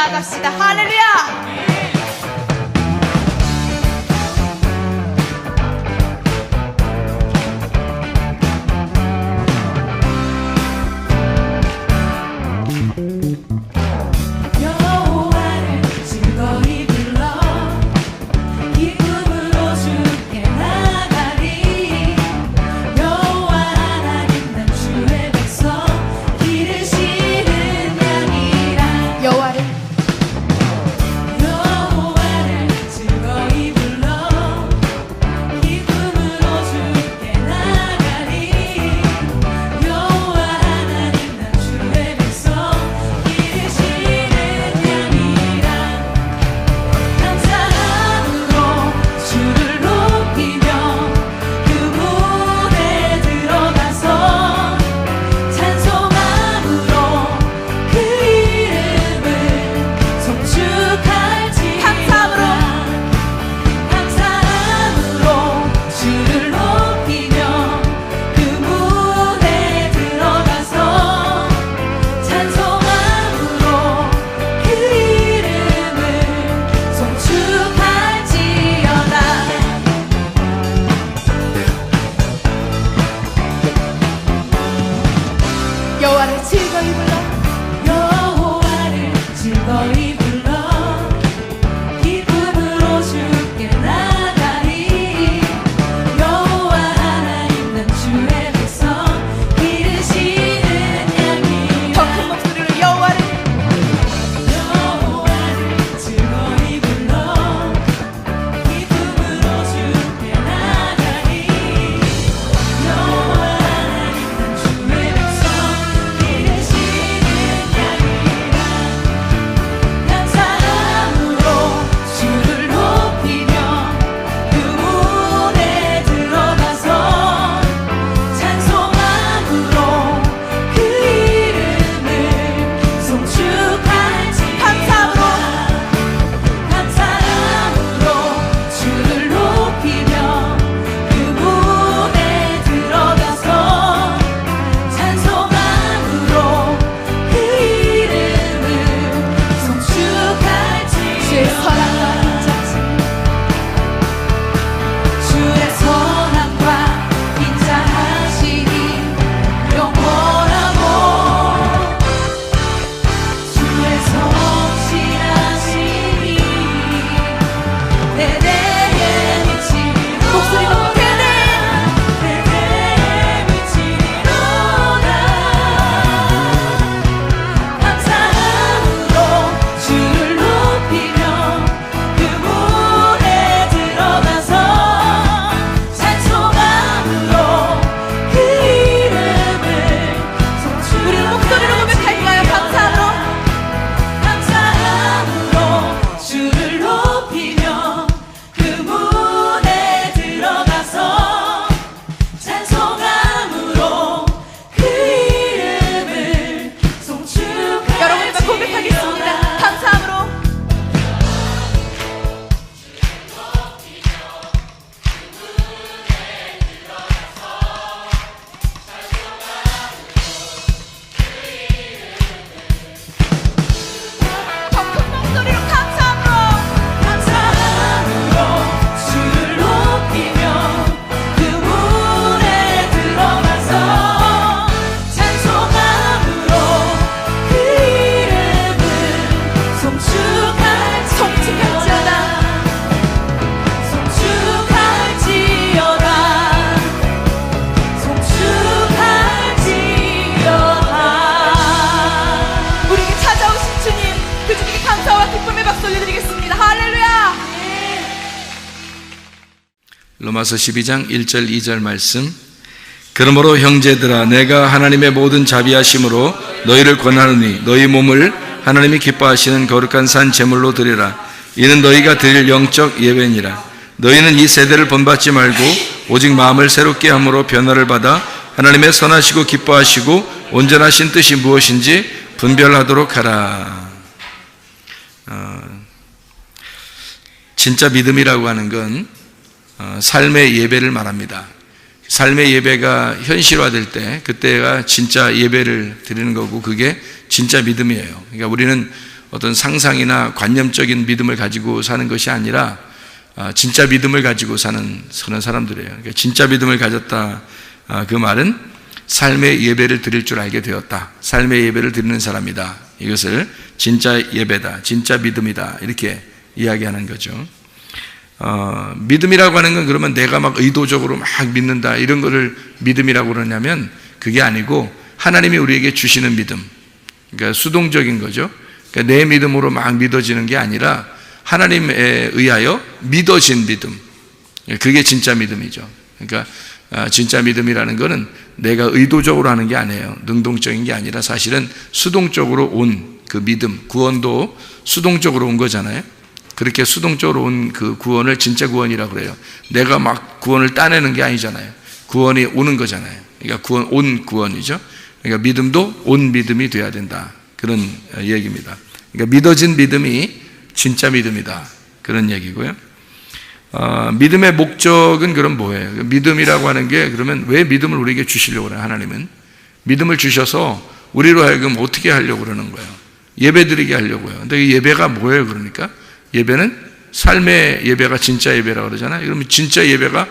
나아갑시다. 할렐루야. 여호와를 즐거이 불러 기쁨으로 주께 나가리. 여호와 하나님 난 주의 백성 기르시는 양이라. 여호와를 즐거이 불러 기쁨으로 주께 나가리. 여호와 하나님 난 주의 백성 기르시는 양이라. 감사함으로 주를 높이며 그 문에 들어가서 찬송함으로 그 이름을 송축할지어다. 감사함으로 주를 높이며 그 문에 들어가서 찬송함으로 그 이름을 송축할지어다. 여호와를 즐거이 불러 여호와를 즐거이 불러 기쁨으로 주께 나가리. 여호와 하나님 난 주의 백성 기르시는 양이라. 더 큰 목소리로 여호와를 즐거이 불러 기쁨으로 주께 나가리. 여호와 하나님 난 주의 백성 기르시는 양이라. 감사함으로 주를 높이며 그 문에 들어가서 찬송함으로 그 이름을 송축할지어다. 감사함으로 주를 높이며 그 문에 들어가서 찬송함으로 그 이름을 주의 선함과 송축할지어다. 주의 선함과 인자하시니 영원하고 주의 성실하시니 대대에 미치리로다. 목소리 높게 대대에 미치리로다. 감사함으로 주를 높이며 그 문에 들어가서 찬송함으로 그 이름을 송축. 우리 목소리로 고백할까요? 감사함으로 주를 높이며 그 문에 들어가서 찬송함으로 그 이름을 송축할지어다. 여러분과 고백하겠습니다. 감사함으로 더 큰 목소리로 감사함으로 주를 높이며 그 문에 들어가서 찬송함으로 그 이름을 송축할지어다. 우리에게 찾아오신 주님, 그 주님께 감사와 기쁨의 박수 올려드리겠습니다. 할렐루야. 로마서 12장 1절 2절 말씀. 그러므로 형제들아 내가 하나님의 모든 자비하심으로 너희를 권하노니 너희 몸을 하나님이 기뻐하시는 거룩한 산 제물로 드리라. 이는 너희가 드릴 영적 예배니라. 너희는 이 세대를 본받지 말고 오직 마음을 새롭게 함으로 변화를 받아 하나님의 선하시고 기뻐하시고 온전하신 뜻이 무엇인지 분별하도록 하라. 진짜 믿음이라고 하는 건 삶의 예배를 말합니다. 삶의 예배가 현실화될 때 그때가 진짜 예배를 드리는 거고 그게 진짜 믿음이에요. 그러니까 우리는 어떤 상상이나 관념적인 믿음을 가지고 사는 것이 아니라 진짜 믿음을 가지고 사는 그런 사람들이에요. 그러니까 진짜 믿음을 가졌다, 그 말은 삶의 예배를 드릴 줄 알게 되었다, 삶의 예배를 드리는 사람이다, 이것을 진짜 예배다, 진짜 믿음이다, 이렇게 이야기하는 거죠. 믿음이라고 하는 건 그러면 내가 막 의도적으로 막 믿는다 이런 거를 믿음이라고 그러냐면 그게 아니고 하나님이 우리에게 주시는 믿음, 그러니까 수동적인 거죠. 그러니까 내 믿음으로 막 믿어지는 게 아니라 하나님에 의하여 믿어진 믿음, 그게 진짜 믿음이죠. 그러니까 진짜 믿음이라는 거는 내가 의도적으로 하는 게 아니에요. 능동적인 게 아니라 사실은 수동적으로 온 그 믿음, 구원도 수동적으로 온 거잖아요. 그렇게 수동적으로 온 그 구원을 진짜 구원이라고 그래요. 내가 막 구원을 따내는 게 아니잖아요. 구원이 오는 거잖아요. 그러니까 온 구원이죠. 그러니까 믿음도 온 믿음이 돼야 된다, 그런 얘기입니다. 그러니까 믿어진 믿음이 진짜 믿음이다, 그런 얘기고요. 믿음의 목적은 그럼 뭐예요? 믿음이라고 하는 게 그러면 왜 믿음을 우리에게 주시려고 그래요? 하나님은 믿음을 주셔서 우리로 하여금 어떻게 하려고 그러는 거예요? 예배 드리게 하려고요. 근데 이 예배가 뭐예요? 그러니까 예배는 삶의 예배가 진짜 예배라고 그러잖아요. 그러면 진짜 예배가,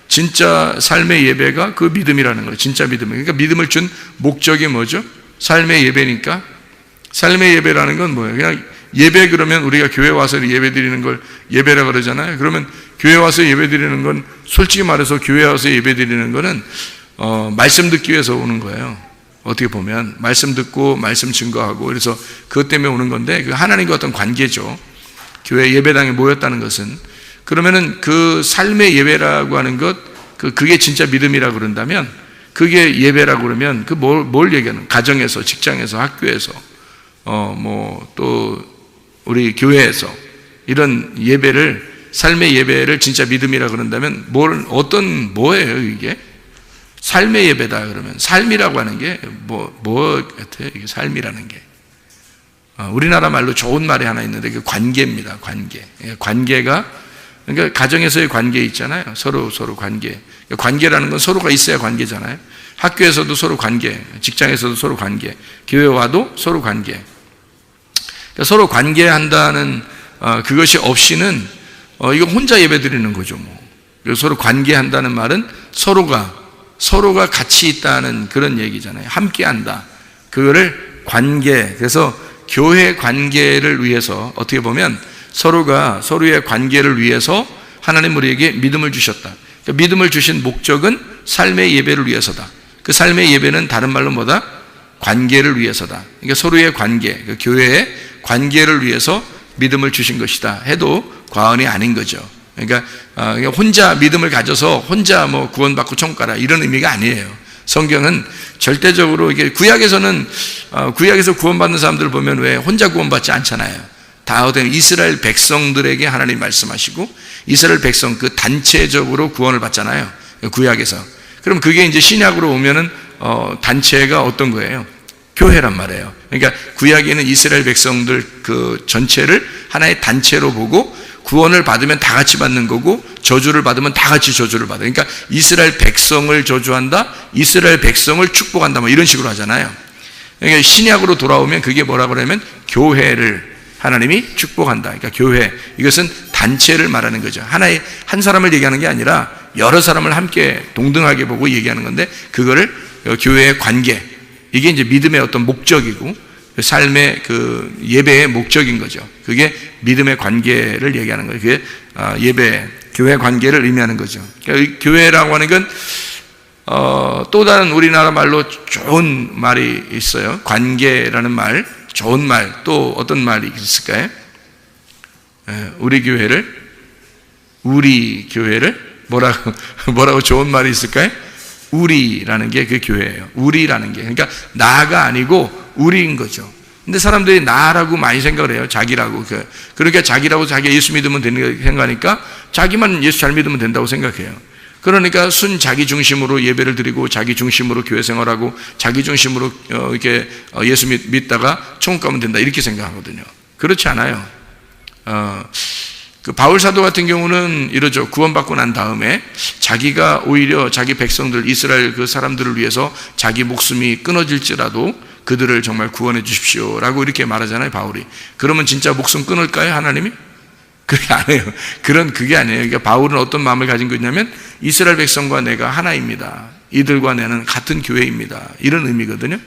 진짜 삶의 예배가 그 믿음이라는 거예요. 진짜 믿음. 그러니까 믿음을 준 목적이 뭐죠? 삶의 예배니까. 삶의 예배라는 건 뭐예요? 그냥 예배, 그러면 우리가 교회 와서 예배 드리는 걸 예배라고 그러잖아요. 그러면 교회 와서 예배 드리는 건, 솔직히 말해서 교회 와서 예배 드리는 거는 말씀 듣기 위해서 오는 거예요. 어떻게 보면 말씀 듣고 말씀 증거하고, 그래서 그것 때문에 오는 건데, 그 하나님과 어떤 관계죠. 교회 예배당에 모였다는 것은. 그러면은 그 삶의 예배라고 하는 것, 그게 진짜 믿음이라고 그런다면, 그게 예배라고 그러면 뭘 얘기하는? 가정에서, 직장에서, 학교에서, 또 우리 교회에서 이런 예배를, 삶의 예배를 진짜 믿음이라고 그런다면 뭐예요 이게? 삶의 예배다 그러면 삶이라고 하는 게 뭐 같아요? 이게 삶이라는 게 우리나라 말로 좋은 말이 하나 있는데 그 관계입니다. 관계가, 그러니까 가정에서의 관계 있잖아요. 서로 관계. 관계라는 건 서로가 있어야 관계잖아요. 학교에서도 서로 관계, 직장에서도 서로 관계, 교회 와도 서로 관계. 그러니까 서로 관계한다는 그것이 없이는 이거 혼자 예배 드리는 거죠. 서로 관계한다는 말은 서로가 같이 있다는 그런 얘기잖아요. 함께한다. 그거를 관계. 그래서 교회 관계를 위해서, 어떻게 보면 서로가 서로의 관계를 위해서 하나님 우리에게 믿음을 주셨다. 그러니까 믿음을 주신 목적은 삶의 예배를 위해서다. 그 삶의 예배는 다른 말로 뭐다? 관계를 위해서다. 그러니까 서로의 관계, 그 교회의 관계를 위해서 믿음을 주신 것이다 해도 과언이 아닌 거죠. 그러니까 혼자 믿음을 가져서 혼자 구원받고 천국 가라 이런 의미가 아니에요. 성경은 절대적으로, 이게 구약에서 구원받는 사람들을 보면 왜 혼자 구원받지 않잖아요. 다 어떤 이스라엘 백성들에게 하나님 말씀하시고 이스라엘 백성 그 단체적으로 구원을 받잖아요. 구약에서. 그럼 그게 이제 신약으로 오면은 단체가 어떤 거예요? 교회란 말이에요. 그러니까 구약에는 이스라엘 백성들 그 전체를 하나의 단체로 보고 구원을 받으면 다 같이 받는 거고 저주를 받으면 다 같이 저주를 받아요. 그러니까 이스라엘 백성을 저주한다, 이스라엘 백성을 축복한다, 이런 식으로 하잖아요. 그러니까 신약으로 돌아오면 그게 뭐라고 그러면 교회를 하나님이 축복한다. 그러니까 교회, 이것은 단체를 말하는 거죠. 한 사람을 얘기하는 게 아니라 여러 사람을 함께 동등하게 보고 얘기하는 건데, 그거를 교회의 관계, 이게 이제 믿음의 어떤 목적이고 삶의 그 예배의 목적인 거죠. 그게 믿음의 관계를 얘기하는 거예요. 그게 예배, 교회 관계를 의미하는 거죠. 그러니까 교회라고 하는 건 또 다른 우리나라 말로 좋은 말이 있어요. 관계라는 말, 좋은 말, 또 어떤 말이 있을까요? 우리 교회를 뭐라고 좋은 말이 있을까요? 우리라는 게 그 교회예요. 우리라는 게, 그러니까 나가 아니고 우리인 거죠. 근데 사람들이 나라고 많이 생각을 해요. 자기라고. 그러니까 자기라고, 자기가 예수 믿으면 되는 거 생각하니까 자기만 예수 잘 믿으면 된다고 생각해요. 그러니까 자기 중심으로 예배를 드리고 자기 중심으로 교회 생활하고 자기 중심으로 이렇게 예수 믿다가 천국 가면 된다 이렇게 생각하거든요. 그렇지 않아요. 그 바울 사도 같은 경우는 이러죠. 구원받고 난 다음에 자기가 오히려 자기 백성들, 이스라엘 그 사람들을 위해서 자기 목숨이 끊어질지라도 그들을 정말 구원해 주십시오 라고 이렇게 말하잖아요, 바울이. 그러면 진짜 목숨 끊을까요, 하나님이? 그렇게 안 해요. 그게 아니에요. 그러니까 바울은 어떤 마음을 가진 거냐면 이스라엘 백성과 내가 하나입니다. 이들과 나는 같은 교회입니다. 이런 의미거든요.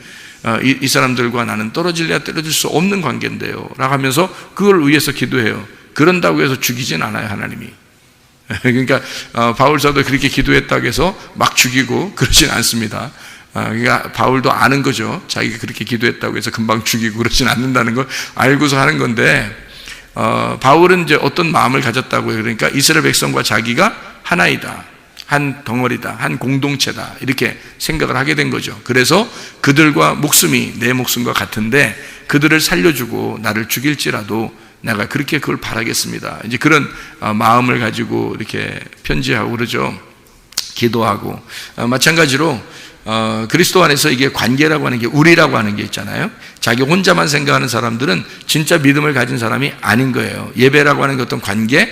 이 사람들과 나는 떨어질래야 떨어질 수 없는 관계인데요 라고 하면서 그걸 위해서 기도해요. 그런다고 해서 죽이진 않아요, 하나님이. 그러니까 바울 사도 그렇게 기도했다고 해서 막 죽이고 그러진 않습니다. 그러니까 바울도 아는 거죠. 자기가 그렇게 기도했다고 해서 금방 죽이고 그러진 않는다는 걸 알고서 하는 건데, 바울은 이제 어떤 마음을 가졌다고요. 그러니까 이스라엘 백성과 자기가 하나이다, 한 덩어리다, 한 공동체다, 이렇게 생각을 하게 된 거죠. 그래서 그들과 목숨이 내 목숨과 같은데 그들을 살려주고 나를 죽일지라도 내가 그렇게 그걸 바라겠습니다. 이제 그런 마음을 가지고 이렇게 편지하고 그러죠. 기도하고. 마찬가지로 그리스도 안에서 이게 관계라고 하는 게, 우리라고 하는 게 있잖아요. 자기 혼자만 생각하는 사람들은 진짜 믿음을 가진 사람이 아닌 거예요. 예배라고 하는 게 어떤 관계,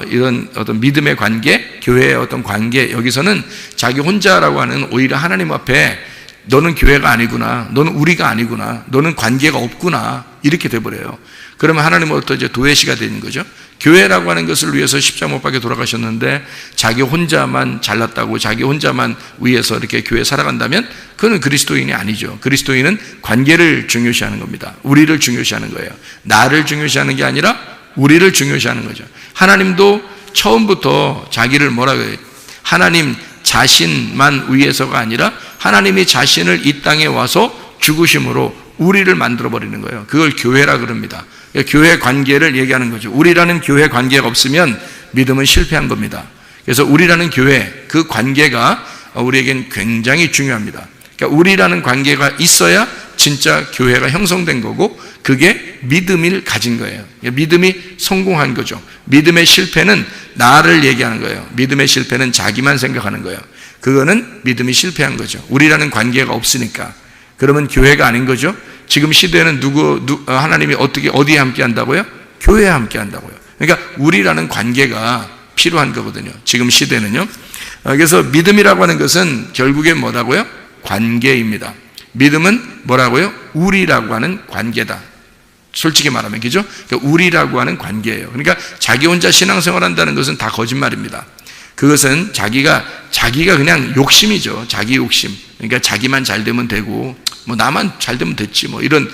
이런 어떤 믿음의 관계, 교회의 어떤 관계, 여기서는 자기 혼자라고 하는 오히려 하나님 앞에 너는 교회가 아니구나, 너는 우리가 아니구나, 너는 관계가 없구나, 이렇게 돼버려요. 그러면 하나님은 또 이제 도외시가 되는 거죠. 교회라고 하는 것을 위해서 십자가 못 박혀 돌아가셨는데 자기 혼자만 잘났다고 자기 혼자만 위해서 이렇게 교회 살아간다면 그는 그리스도인이 아니죠. 그리스도인은 관계를 중요시하는 겁니다. 우리를 중요시하는 거예요. 나를 중요시하는 게 아니라 우리를 중요시하는 거죠. 하나님도 처음부터 자기를 뭐라고 해요? 하나님 자신만 위해서가 아니라 하나님이 자신을 이 땅에 와서 죽으심으로 우리를 만들어버리는 거예요. 그걸 교회라 그럽니다. 교회 관계를 얘기하는 거죠. 우리라는 교회 관계가 없으면 믿음은 실패한 겁니다. 그래서 우리라는 교회, 그 관계가 우리에겐 굉장히 중요합니다. 그러니까 우리라는 관계가 있어야 진짜 교회가 형성된 거고 그게 믿음을 가진 거예요. 믿음이 성공한 거죠. 믿음의 실패는 나를 얘기하는 거예요. 믿음의 실패는 자기만 생각하는 거예요. 그거는 믿음이 실패한 거죠. 우리라는 관계가 없으니까. 그러면 교회가 아닌 거죠. 지금 시대에는 하나님이 어디에 함께 한다고요? 교회에 함께 한다고요. 그러니까 우리라는 관계가 필요한 거거든요. 지금 시대는요. 그래서 믿음이라고 하는 것은 결국에 뭐라고요? 관계입니다. 믿음은 뭐라고요? 우리라고 하는 관계다. 솔직히 말하면, 그죠? 그러니까 우리라고 하는 관계예요. 그러니까 자기 혼자 신앙생활 한다는 것은 다 거짓말입니다. 그것은 자기가 그냥 욕심이죠. 자기 욕심. 그러니까 자기만 잘 되면 되고, 뭐 나만 잘 되면 됐지, 뭐 이런,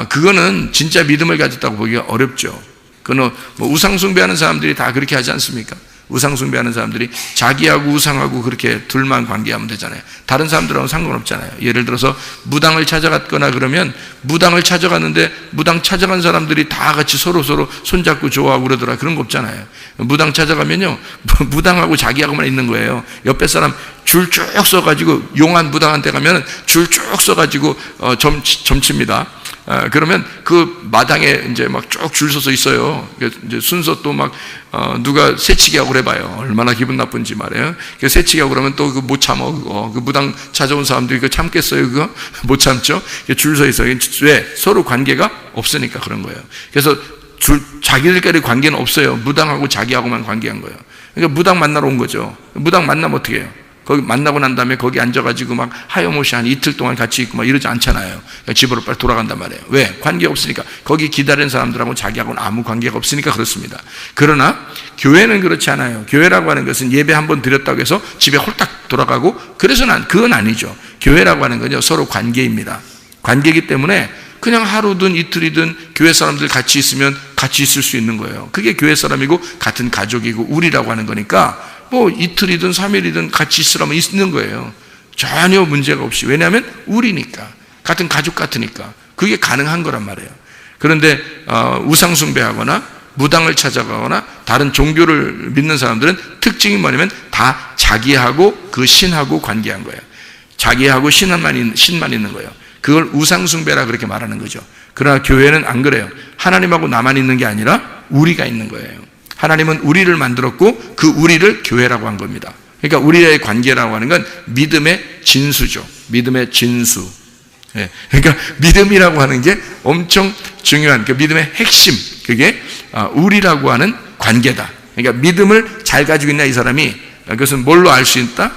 그거는 진짜 믿음을 가졌다고 보기가 어렵죠. 그건 뭐 우상숭배하는 사람들이 다 그렇게 하지 않습니까? 우상숭배하는 사람들이 자기하고 우상하고 그렇게 둘만 관계하면 되잖아요. 다른 사람들하고는 상관없잖아요. 예를 들어서 무당을 찾아갔거나 그러면 무당을 찾아갔는데 무당 찾아간 사람들이 다 같이 서로 손잡고 좋아하고 그러더라. 그런 거 없잖아요. 무당 찾아가면요, 무당하고 자기하고만 있는 거예요. 옆에 사람 줄 쭉 서가지고, 용한 무당한테 가면 줄 쭉 서가지고 점칩니다. 그러면 그 마당에 이제 막 쭉 줄 서서 있어요. 이제 순서 또 막 누가 새치기 하고 그래봐요. 얼마나 기분 나쁜지 말이에요. 새치기 하고 그러면 또 그 못 참어. 그 무당 찾아온 사람들이 그거 참겠어요? 그거 못 참죠. 줄 서 있어요. 왜? 서로 관계가 없으니까 그런 거예요. 그래서 자기들끼리 관계는 없어요. 무당하고 자기하고만 관계한 거예요. 그러니까 무당 만나러 온 거죠. 무당 만나면 어떻게 해요? 거기 만나고 난 다음에 거기 앉아가지고 막 하염없이 한 이틀 동안 같이 있고 막 이러지 않잖아요. 그러니까 집으로 빨리 돌아간단 말이에요. 왜? 관계가 없으니까. 거기 기다리는 사람들하고 자기하고는 아무 관계가 없으니까 그렇습니다. 그러나 교회는 그렇지 않아요. 교회라고 하는 것은 예배 한번 드렸다고 해서 집에 홀딱 돌아가고 그래서는 그건 아니죠. 교회라고 하는 건요, 서로 관계입니다. 관계이기 때문에 그냥 하루든 이틀이든 교회 사람들 같이 있으면 같이 있을 수 있는 거예요. 그게 교회 사람이고 같은 가족이고 우리라고 하는 거니까 뭐 이틀이든 3일이든 같이 있으라면 있는 거예요. 전혀 문제가 없이. 왜냐하면 우리니까, 같은 가족 같으니까 그게 가능한 거란 말이에요. 그런데 우상숭배하거나 무당을 찾아가거나 다른 종교를 믿는 사람들은 특징이 뭐냐면 다 자기하고 그 신하고 관계한 거예요. 자기하고 신만 있는 거예요. 그걸 우상숭배라 그렇게 말하는 거죠. 그러나 교회는 안 그래요. 하나님하고 나만 있는 게 아니라 우리가 있는 거예요. 하나님은 우리를 만들었고 그 우리를 교회라고 한 겁니다. 그러니까 우리의 관계라고 하는 건 믿음의 진수죠. 믿음의 진수. 예. 그러니까 믿음이라고 하는 게 엄청 중요한, 그 믿음의 핵심, 그게 우리라고 하는 관계다. 그러니까 믿음을 잘 가지고 있나 이 사람이, 그것은 뭘로 알 수 있다?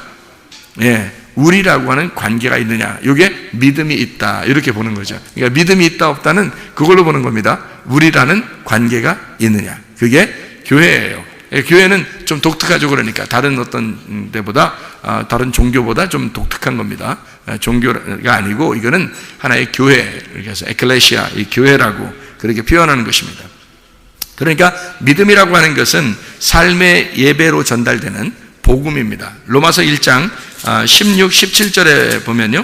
예. 우리라고 하는 관계가 있느냐, 이게 믿음이 있다, 이렇게 보는 거죠. 그러니까 믿음이 있다 없다는 그걸로 보는 겁니다. 우리라는 관계가 있느냐, 그게 교회예요. 교회는 좀 독특하죠. 그러니까 다른 어떤 데보다, 다른 종교보다 좀 독특한 겁니다. 종교가 아니고 이거는 하나의 교회, 그래서 에클레시아, 이 교회라고 그렇게 표현하는 것입니다. 그러니까 믿음이라고 하는 것은 삶의 예배로 전달되는 복음입니다. 로마서 1장 16, 17절에 보면요,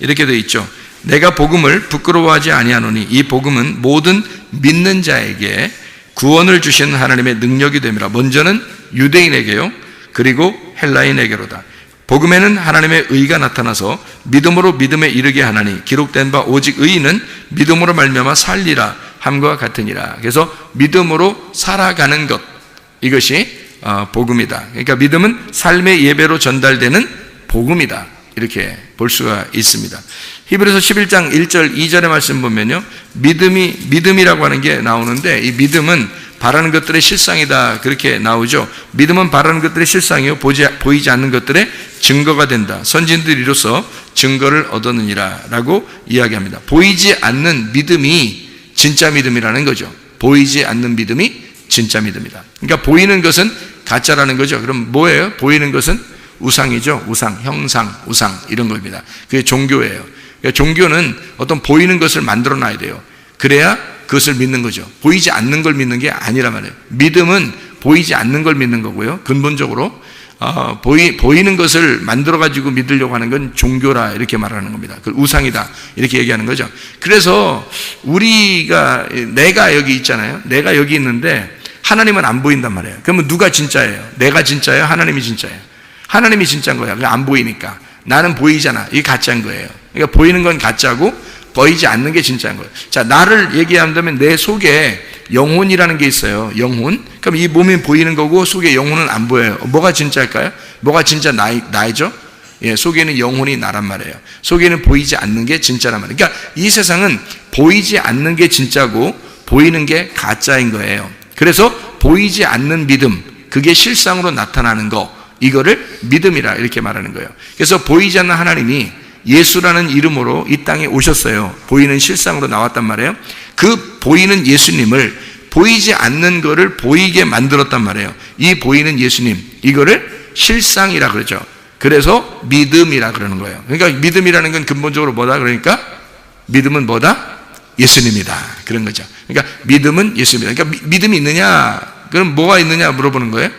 이렇게 되어 있죠. 내가 복음을 부끄러워하지 아니하노니 이 복음은 모든 믿는 자에게 구원을 주시는 하나님의 능력이 됨이라. 먼저는 유대인에게요, 그리고 헬라인에게로다. 복음에는 하나님의 의가 나타나서 믿음으로 믿음에 이르게 하나니 기록된 바 오직 의인은 믿음으로 말미암아 살리라 함과 같으니라. 그래서 믿음으로 살아가는 것, 이것이 복음이다. 그러니까 믿음은 삶의 예배로 전달되는 복음이다, 이렇게 볼 수가 있습니다. 히브리서 11장 1절 2절의 말씀 보면요, 믿음이라고 하는 게 나오는데, 이 믿음은 바라는 것들의 실상이다, 그렇게 나오죠. 믿음은 바라는 것들의 실상이요 보이지 않는 것들의 증거가 된다. 선진들이 이로써 증거를 얻었느니라 라고 이야기합니다. 보이지 않는 믿음이 진짜 믿음이라는 거죠. 보이지 않는 믿음이 진짜 믿음이다. 그러니까 보이는 것은 가짜라는 거죠. 그럼 뭐예요? 보이는 것은 우상이죠. 우상, 형상, 우상, 이런 겁니다. 그게 종교예요. 그러니까 종교는 어떤 보이는 것을 만들어 놔야 돼요. 그래야 그것을 믿는 거죠. 보이지 않는 걸 믿는 게 아니란 말이에요. 믿음은 보이지 않는 걸 믿는 거고요. 근본적으로 보이는 것을 만들어 가지고 믿으려고 하는 건 종교라, 이렇게 말하는 겁니다. 그 우상이다, 이렇게 얘기하는 거죠. 그래서 내가 여기 있잖아요. 내가 여기 있는데 하나님은 안 보인단 말이에요. 그러면 누가 진짜예요? 내가 진짜예요? 하나님이 진짜예요? 하나님이 진짜인 거야. 안 보이니까. 나는 보이잖아. 이게 가짜인 거예요. 그러니까 보이는 건 가짜고 보이지 않는 게 진짜인 거예요. 자, 나를 얘기한다면 내 속에 영혼이라는 게 있어요. 영혼. 그럼 이 몸이 보이는 거고 속에 영혼은 안 보여요. 뭐가 진짜일까요? 뭐가 진짜 나이죠? 예, 속에는 영혼이 나란 말이에요. 속에는 보이지 않는 게 진짜란 말이에요. 그러니까 이 세상은 보이지 않는 게 진짜고 보이는 게 가짜인 거예요. 그래서 보이지 않는 믿음, 그게 실상으로 나타나는 거, 이거를 믿음이라 이렇게 말하는 거예요. 그래서 보이지 않는 하나님이 예수라는 이름으로 이 땅에 오셨어요. 보이는 실상으로 나왔단 말이에요. 그 보이는 예수님을 보이지 않는 거를 보이게 만들었단 말이에요. 이 보이는 예수님, 이거를 실상이라 그러죠. 그래서 믿음이라 그러는 거예요. 그러니까 믿음이라는 건 근본적으로 뭐다? 그러니까 믿음은 뭐다? 예수님이다, 그런 거죠. 그러니까 믿음은 예수님이다. 그러니까 믿음이 있느냐? 그럼 뭐가 있느냐 물어보는 거예요.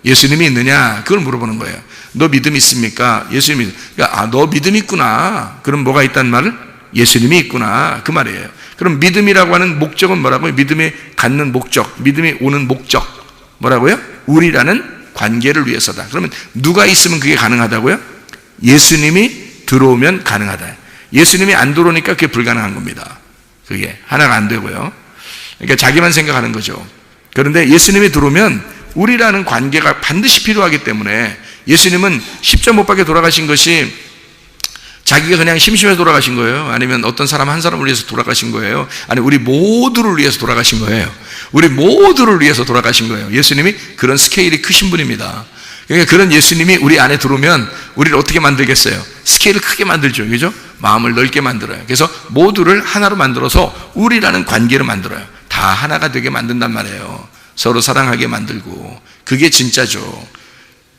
예수님이 있느냐? 그걸 물어보는 거예요. 너 믿음 있습니까? 예수님이. 그러니까 너 믿음 있구나. 그럼 뭐가 있다는 말을? 예수님이 있구나, 그 말이에요. 그럼 믿음이라고 하는 목적은 뭐라고요? 믿음이 갖는 목적, 믿음이 오는 목적 뭐라고요? 우리라는 관계를 위해서다. 그러면 누가 있으면 그게 가능하다고요? 예수님이 들어오면 가능하다. 예수님이 안 들어오니까 그게 불가능한 겁니다. 그게 하나가 안 되고요. 그러니까 자기만 생각하는 거죠. 그런데 예수님이 들어오면 우리라는 관계가 반드시 필요하기 때문에, 예수님은 십자 못 박혀 돌아가신 것이 자기가 그냥 심심해서 돌아가신 거예요? 아니면 어떤 사람 한 사람을 위해서 돌아가신 거예요? 아니, 우리 모두를 위해서 돌아가신 거예요. 우리 모두를 위해서 돌아가신 거예요. 예수님이 그런 스케일이 크신 분입니다. 그러니까 그런 예수님이 우리 안에 들어오면 우리를 어떻게 만들겠어요? 스케일을 크게 만들죠. 그죠? 마음을 넓게 만들어요. 그래서 모두를 하나로 만들어서 우리라는 관계를 만들어요. 다 하나가 되게 만든단 말이에요. 서로 사랑하게 만들고. 그게 진짜죠.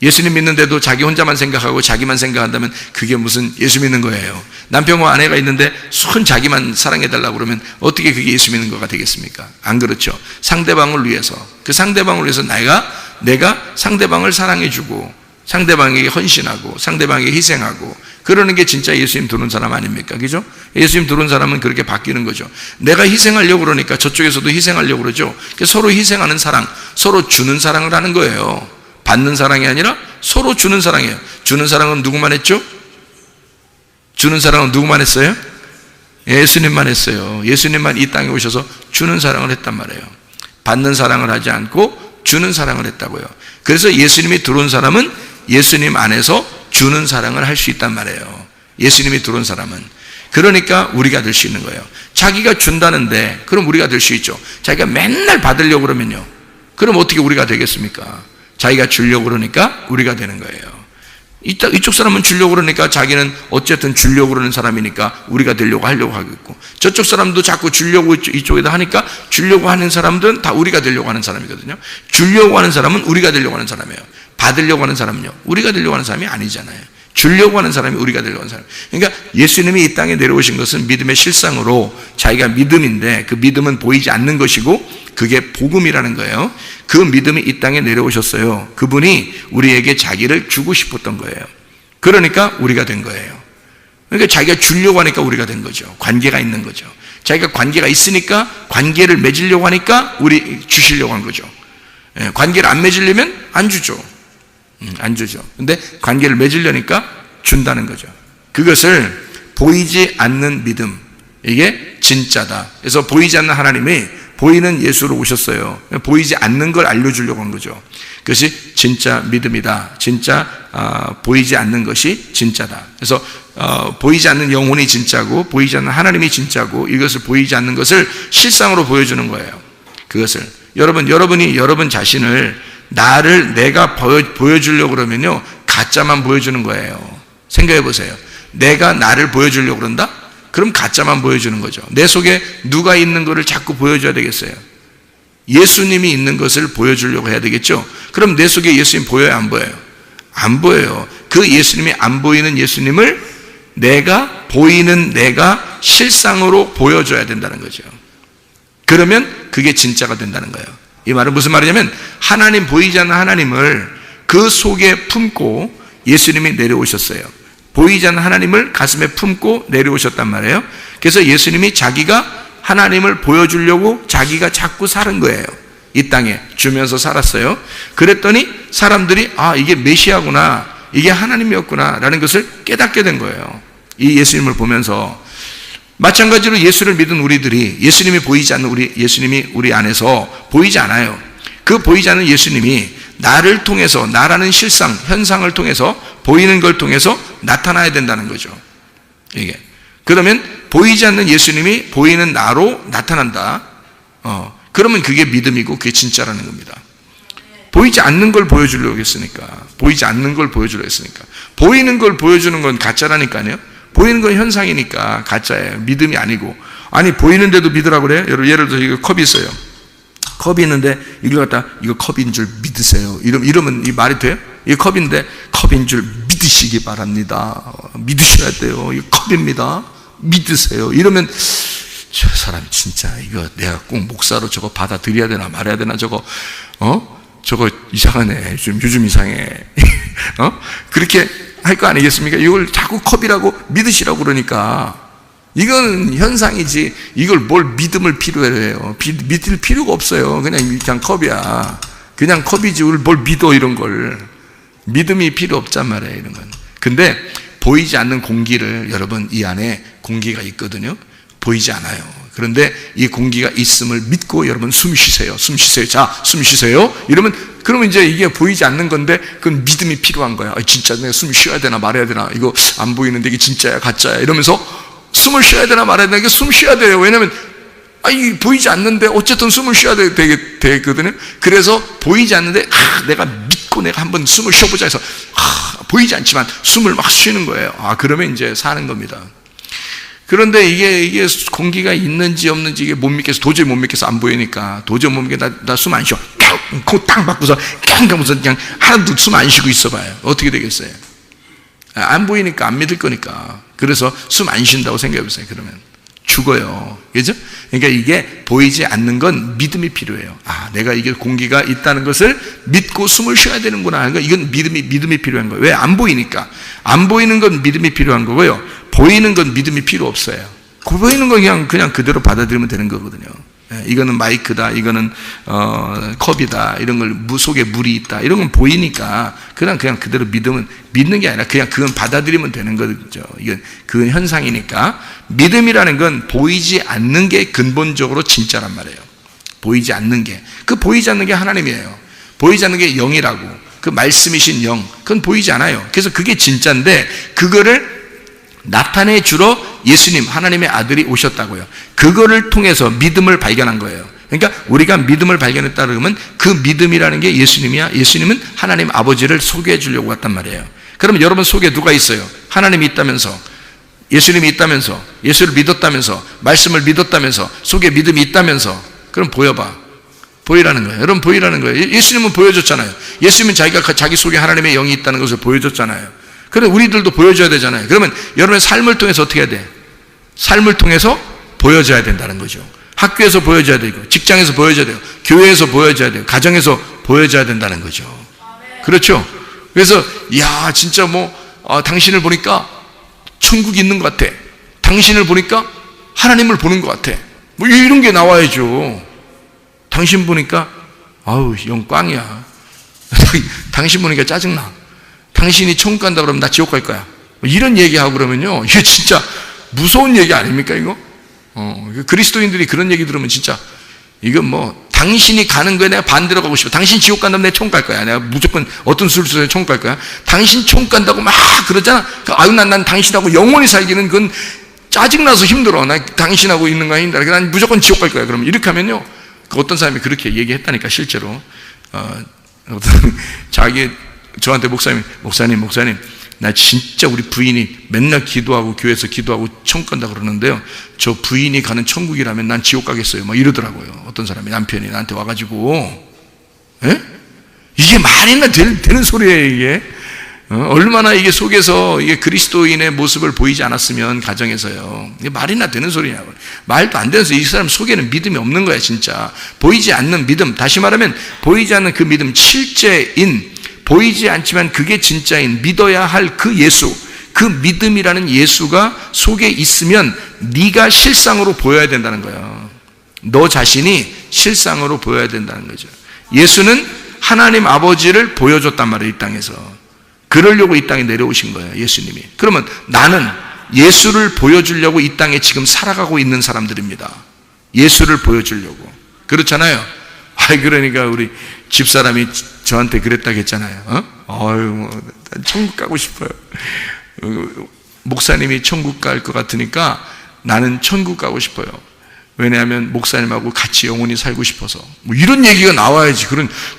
예수님 믿는데도 자기 혼자만 생각하고 자기만 생각한다면 그게 무슨 예수 믿는 거예요. 남편과 아내가 있는데 순 자기만 사랑해달라고 그러면 어떻게 그게 예수 믿는 거가 되겠습니까? 안 그렇죠. 상대방을 위해서, 그 상대방을 위해서 내가 상대방을 사랑해주고 상대방에게 헌신하고 상대방에게 희생하고, 그러는 게 진짜 예수님 들어온 사람 아닙니까? 그죠? 예수님 들어온 사람은 그렇게 바뀌는 거죠. 내가 희생하려고 그러니까 저쪽에서도 희생하려고 그러죠. 서로 희생하는 사랑, 서로 주는 사랑을 하는 거예요. 받는 사랑이 아니라 서로 주는 사랑이에요. 주는 사랑은 누구만 했죠? 주는 사랑은 누구만 했어요? 예수님만 했어요. 예수님만 이 땅에 오셔서 주는 사랑을 했단 말이에요. 받는 사랑을 하지 않고 주는 사랑을 했다고요. 그래서 예수님이 들어온 사람은 예수님 안에서 주는 사랑을 할 수 있단 말이에요. 예수님이 들어온 사람은. 그러니까 우리가 될 수 있는 거예요. 자기가 준다는데 그럼 우리가 될 수 있죠. 자기가 맨날 받으려고 그러면요, 그럼 어떻게 우리가 되겠습니까? 자기가 주려고 그러니까 우리가 되는 거예요. 이쪽 사람은 주려고 그러니까 자기는 어쨌든 주려고 그러는 사람이니까 우리가 되려고 하려고 하겠고, 저쪽 사람도 자꾸 주려고 이쪽에다 하니까 주려고 하는 사람들은 다 우리가 되려고 하는 사람이거든요. 주려고 하는 사람은 우리가 되려고 하는 사람이에요. 받으려고 하는 사람은요, 우리가 되려고 하는 사람이 아니잖아요. 주려고 하는 사람이 우리가 되려고 하는 사람. 그러니까 예수님이 이 땅에 내려오신 것은 믿음의 실상으로, 자기가 믿음인데 그 믿음은 보이지 않는 것이고 그게 복음이라는 거예요. 그 믿음이 이 땅에 내려오셨어요. 그분이 우리에게 자기를 주고 싶었던 거예요. 그러니까 우리가 된 거예요. 그러니까 자기가 주려고 하니까 우리가 된 거죠. 관계가 있는 거죠. 자기가 관계가 있으니까, 관계를 맺으려고 하니까 우리 주시려고 한 거죠. 관계를 안 맺으려면 안 주죠. 안 주죠. 근데 관계를 맺으려니까 준다는 거죠. 그것을 보이지 않는 믿음, 이게 진짜다. 그래서 보이지 않는 하나님이 보이는 예수로 오셨어요. 보이지 않는 걸 알려주려고 한 거죠. 그것이 진짜 믿음이다. 진짜 보이지 않는 것이 진짜다. 그래서 보이지 않는 영혼이 진짜고 보이지 않는 하나님이 진짜고, 이것을 보이지 않는 것을 실상으로 보여주는 거예요. 그것을 여러분이 여러분 자신을, 나를 내가 보여주려고 그러면요, 가짜만 보여주는 거예요. 생각해 보세요. 내가 나를 보여주려고 그런다? 그럼 가짜만 보여주는 거죠. 내 속에 누가 있는 것을 자꾸 보여줘야 되겠어요. 예수님이 있는 것을 보여주려고 해야 되겠죠. 그럼 내 속에 예수님 보여요, 안 보여요? 안 보여요. 그 예수님이 안 보이는 예수님을 내가, 보이는 내가 실상으로 보여줘야 된다는 거죠. 그러면 그게 진짜가 된다는 거예요. 이 말은 무슨 말이냐면, 하나님, 보이지 않는 하나님을 그 속에 품고 예수님이 내려오셨어요. 보이지 않는 하나님을 가슴에 품고 내려오셨단 말이에요. 그래서 예수님이 자기가 하나님을 보여주려고 자기가 자꾸 사는 거예요. 이 땅에 주면서 살았어요. 그랬더니 사람들이 이게 메시아구나, 이게 하나님이었구나 라는 것을 깨닫게 된 거예요. 이 예수님을 보면서. 마찬가지로 예수를 믿은 우리들이, 예수님이 보이지 않는 예수님이 우리 안에서 보이지 않아요. 그 보이지 않는 예수님이 나를 통해서, 나라는 실상, 현상을 통해서, 보이는 걸 통해서 나타나야 된다는 거죠. 이게. 그러면 보이지 않는 예수님이 보이는 나로 나타난다. 그러면 그게 믿음이고 그게 진짜라는 겁니다. 보이지 않는 걸 보여주려고 했으니까. 보이지 않는 걸 보여주려고 했으니까. 보이는 걸 보여주는 건 가짜라니까요. 보이는 건 현상이니까 가짜예요. 믿음이 아니고. 아니, 보이는데도 믿으라고 그래요? 예를 들어서 이거 컵이 있어요. 컵이 있는데 이걸 갖다 이거 컵인 줄 믿으세요. 이러면 이 말이 돼요? 이 컵인데 컵인 줄 믿으시기 바랍니다. 믿으셔야 돼요. 이 컵입니다. 믿으세요. 이러면 저 사람 진짜 이거 내가 꼭 목사로 저거 받아들여야 되나 말아야 되나, 저거 이상하네. 요즘 이상해. 그렇게 할 거 아니겠습니까? 이걸 자꾸 컵이라고 믿으시라고 그러니까. 이건 현상이지, 이걸 뭘 믿음을 필요로 해요. 믿을 필요가 없어요. 그냥 컵이야. 그냥 컵이지, 뭘 믿어, 이런 걸. 믿음이 필요 없단 말이에요, 이런 건. 근데 보이지 않는 공기를, 여러분, 이 안에 공기가 있거든요. 보이지 않아요. 그런데 이 공기가 있음을 믿고 여러분 숨 쉬세요. 숨 쉬세요. 자, 숨 쉬세요. 그러면 이제 이게 보이지 않는 건데 그건 믿음이 필요한 거야. 진짜 내가 숨 쉬어야 되나 말아야 되나, 이거 안 보이는데 이게 진짜야 가짜야, 이러면서 숨을 쉬어야 되나 말아야 되나, 이게 숨 쉬어야 돼요. 왜냐면 이게 보이지 않는데 어쨌든 숨을 쉬어야 되거든요. 그래서 보이지 않는데 내가 믿고 내가 한번 숨을 쉬어보자 해서 보이지 않지만 숨을 막 쉬는 거예요. 그러면 이제 사는 겁니다. 그런데 이게 공기가 있는지 없는지 이게 못 믿겠어. 도저히 못 믿겠어. 안 보이니까. 도저히 못 믿겠어. 나 숨 안 쉬어. 코 땅 받고서 하면서 그냥 하나도 숨 안 쉬고 있어 봐요. 어떻게 되겠어요? 안 보이니까, 안 믿을 거니까. 그래서 숨 안 쉰다고 생각해 보세요. 그러면 죽어요. 그죠? 그러니까 이게 보이지 않는 건 믿음이 필요해요. 내가 이게 공기가 있다는 것을 믿고 숨을 쉬어야 되는구나. 그러니까 이건 믿음이 필요한 거예요. 왜? 안 보이니까. 안 보이는 건 믿음이 필요한 거고요. 보이는 건 믿음이 필요 없어요. 보이는 건 그냥 그대로 받아들이면 되는 거거든요. 이거는 마이크다, 이거는 컵이다, 이런 걸 속에 물이 있다, 이런 건 보이니까 그냥 그대로 믿는 게 아니라 그냥 그건 받아들이면 되는 거죠. 이건 그건 현상이니까. 믿음이라는 건 보이지 않는 게 근본적으로 진짜란 말이에요. 보이지 않는 게, 그 보이지 않는 게 하나님이에요. 보이지 않는 게 영이라고, 그 말씀이신 영, 그건 보이지 않아요. 그래서 그게 진짜인데 그거를 나타내 주러 예수님, 하나님의 아들이 오셨다고요. 그거를 통해서 믿음을 발견한 거예요. 그러니까 우리가 믿음을 발견했다 그러면 그 믿음이라는 게 예수님이야. 예수님은 하나님 아버지를 소개해 주려고 왔단 말이에요. 그러면 여러분 속에 누가 있어요? 하나님이 있다면서, 예수님이 있다면서, 예수를 믿었다면서, 말씀을 믿었다면서, 속에 믿음이 있다면서. 그럼 보여봐. 보이라는 거예요. 여러분 보이라는 거예요. 예수님은 보여줬잖아요. 예수님은 자기 속에 하나님의 영이 있다는 것을 보여줬잖아요. 그럼 우리들도 보여줘야 되잖아요. 그러면 여러분의 삶을 통해서 어떻게 해야 돼? 삶을 통해서 보여줘야 된다는 거죠. 학교에서 보여줘야 되고, 직장에서 보여줘야 되고, 교회에서 보여줘야 되고, 가정에서 보여줘야 된다는 거죠. 그렇죠? 그래서 야 진짜 당신을 보니까 천국이 있는 것 같아. 당신을 보니까 하나님을 보는 것 같아. 이런 게 나와야죠. 당신 보니까 아우 영 꽝이야. 당신 보니까 짜증나. 당신이 천국 간다 그러면 나 지옥 갈 거야. 이런 얘기하고 그러면요, 이게 진짜 무서운 얘기 아닙니까 이거? 그리스도인들이 그런 얘기 들으면 진짜 이건 당신이 가는 거에 내가 반대로 가고 싶어. 당신 지옥 간다면 내가 천국 갈 거야. 내가 무조건 어떤 수를 써서 천국 갈 거야. 당신 천국 간다고 막 그러잖아. 아유 난 당신하고 영원히 살기는 그건 짜증나서 힘들어. 나 당신하고 있는 거 아닌데 난 무조건 지옥 갈 거야. 그러면 이렇게 하면요, 어떤 사람이 그렇게 얘기했다니까 실제로. 저한테 목사님 나 진짜 우리 부인이 맨날 기도하고 교회에서 기도하고 천국 간다 그러는데요, 저 부인이 가는 천국이라면 난 지옥 가겠어요. 이러더라고요. 어떤 사람이, 남편이 나한테 와가지고. 에? 이게 말이나 되는 소리예요 이게? 얼마나 이게 속에서 이게 그리스도인의 모습을 보이지 않았으면 가정에서요, 이게 말이나 되는 소리냐고. 말도 안 되면서 이 사람 속에는 믿음이 없는 거야 진짜. 보이지 않는 믿음, 다시 말하면 보이지 않는 그 믿음, 실제인, 보이지 않지만 그게 진짜인, 믿어야 할 그 예수, 그 믿음이라는 예수가 속에 있으면 네가 실상으로 보여야 된다는 거예요. 너 자신이 실상으로 보여야 된다는 거죠. 예수는 하나님 아버지를 보여줬단 말이에요 이 땅에서. 그러려고 이 땅에 내려오신 거예요 예수님이. 그러면 나는 예수를 보여주려고 이 땅에 지금 살아가고 있는 사람들입니다. 예수를 보여주려고. 그렇잖아요. 그러니까 우리 집사람이 저한테 그랬다고 했잖아요. 난 천국 가고 싶어요. 목사님이 천국 갈 것 같으니까 나는 천국 가고 싶어요. 왜냐하면 목사님하고 같이 영원히 살고 싶어서. 이런 얘기가 나와야지.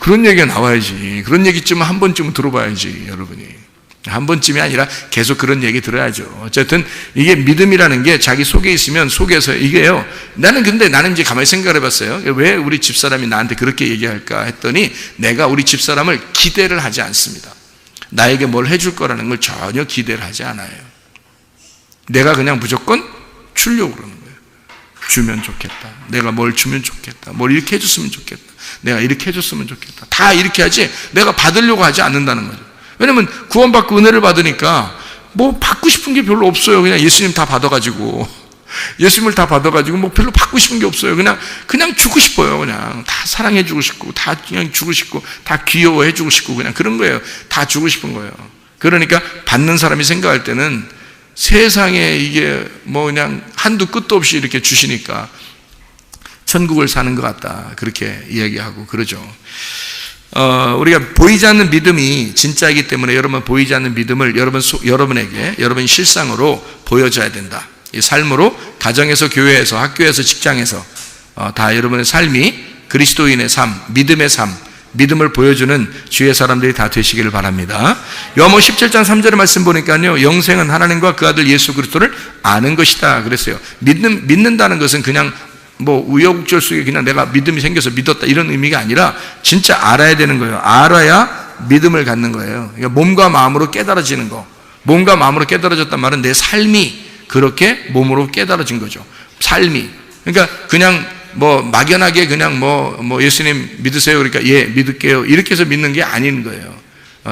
그런 얘기가 나와야지. 그런 얘기쯤은 한 번쯤은 들어봐야지 여러분이. 한 번쯤이 아니라 계속 그런 얘기 들어야죠. 어쨌든 이게 믿음이라는 게 자기 속에 있으면 속에서 이게요. 나는 이제 가만히 생각을 해봤어요. 왜 우리 집사람이 나한테 그렇게 얘기할까 했더니, 내가 우리 집사람을 기대를 하지 않습니다. 나에게 뭘 해줄 거라는 걸 전혀 기대를 하지 않아요. 내가 그냥 무조건 주려고 그러는 거예요. 주면 좋겠다. 내가 뭘 주면 좋겠다. 뭘 이렇게 해줬으면 좋겠다. 내가 이렇게 해줬으면 좋겠다. 다 이렇게 하지 내가 받으려고 하지 않는다는 거죠. 왜냐면 구원받고 은혜를 받으니까 받고 싶은 게 별로 없어요. 그냥 예수님 다 받아가지고, 예수님을 다 받아가지고 별로 받고 싶은 게 없어요. 그냥 주고 싶어요. 그냥 다 사랑해주고 싶고, 다 그냥 주고 싶고, 다 귀여워해주고 싶고, 그냥 그런 거예요. 다 주고 싶은 거예요. 그러니까 받는 사람이 생각할 때는 세상에 이게 그냥 한두 끝도 없이 이렇게 주시니까 천국을 사는 것 같다, 그렇게 이야기하고 그러죠. 우리가 보이지 않는 믿음이 진짜이기 때문에 여러분 보이지 않는 믿음을 여러분에게 여러분 실상으로 보여줘야 된다. 이 삶으로, 가정에서, 교회에서, 학교에서, 직장에서 다 여러분의 삶이 그리스도인의 삶, 믿음의 삶, 믿음을 보여주는 주의 사람들이 다 되시기를 바랍니다. 요한복음 17장 3절의 말씀 보니까요, 영생은 하나님과 그 아들 예수 그리스도를 아는 것이다 그랬어요. 믿는다는 것은 그냥 우여곡절 속에 그냥 내가 믿음이 생겨서 믿었다 이런 의미가 아니라 진짜 알아야 되는 거예요. 알아야 믿음을 갖는 거예요. 그러니까 몸과 마음으로 깨달아지는 거. 몸과 마음으로 깨달아졌단 말은 내 삶이 그렇게 몸으로 깨달아진 거죠. 삶이. 그러니까 그냥 막연하게 그냥 예수님 믿으세요 그러니까 예 믿을게요 이렇게 해서 믿는 게 아닌 거예요.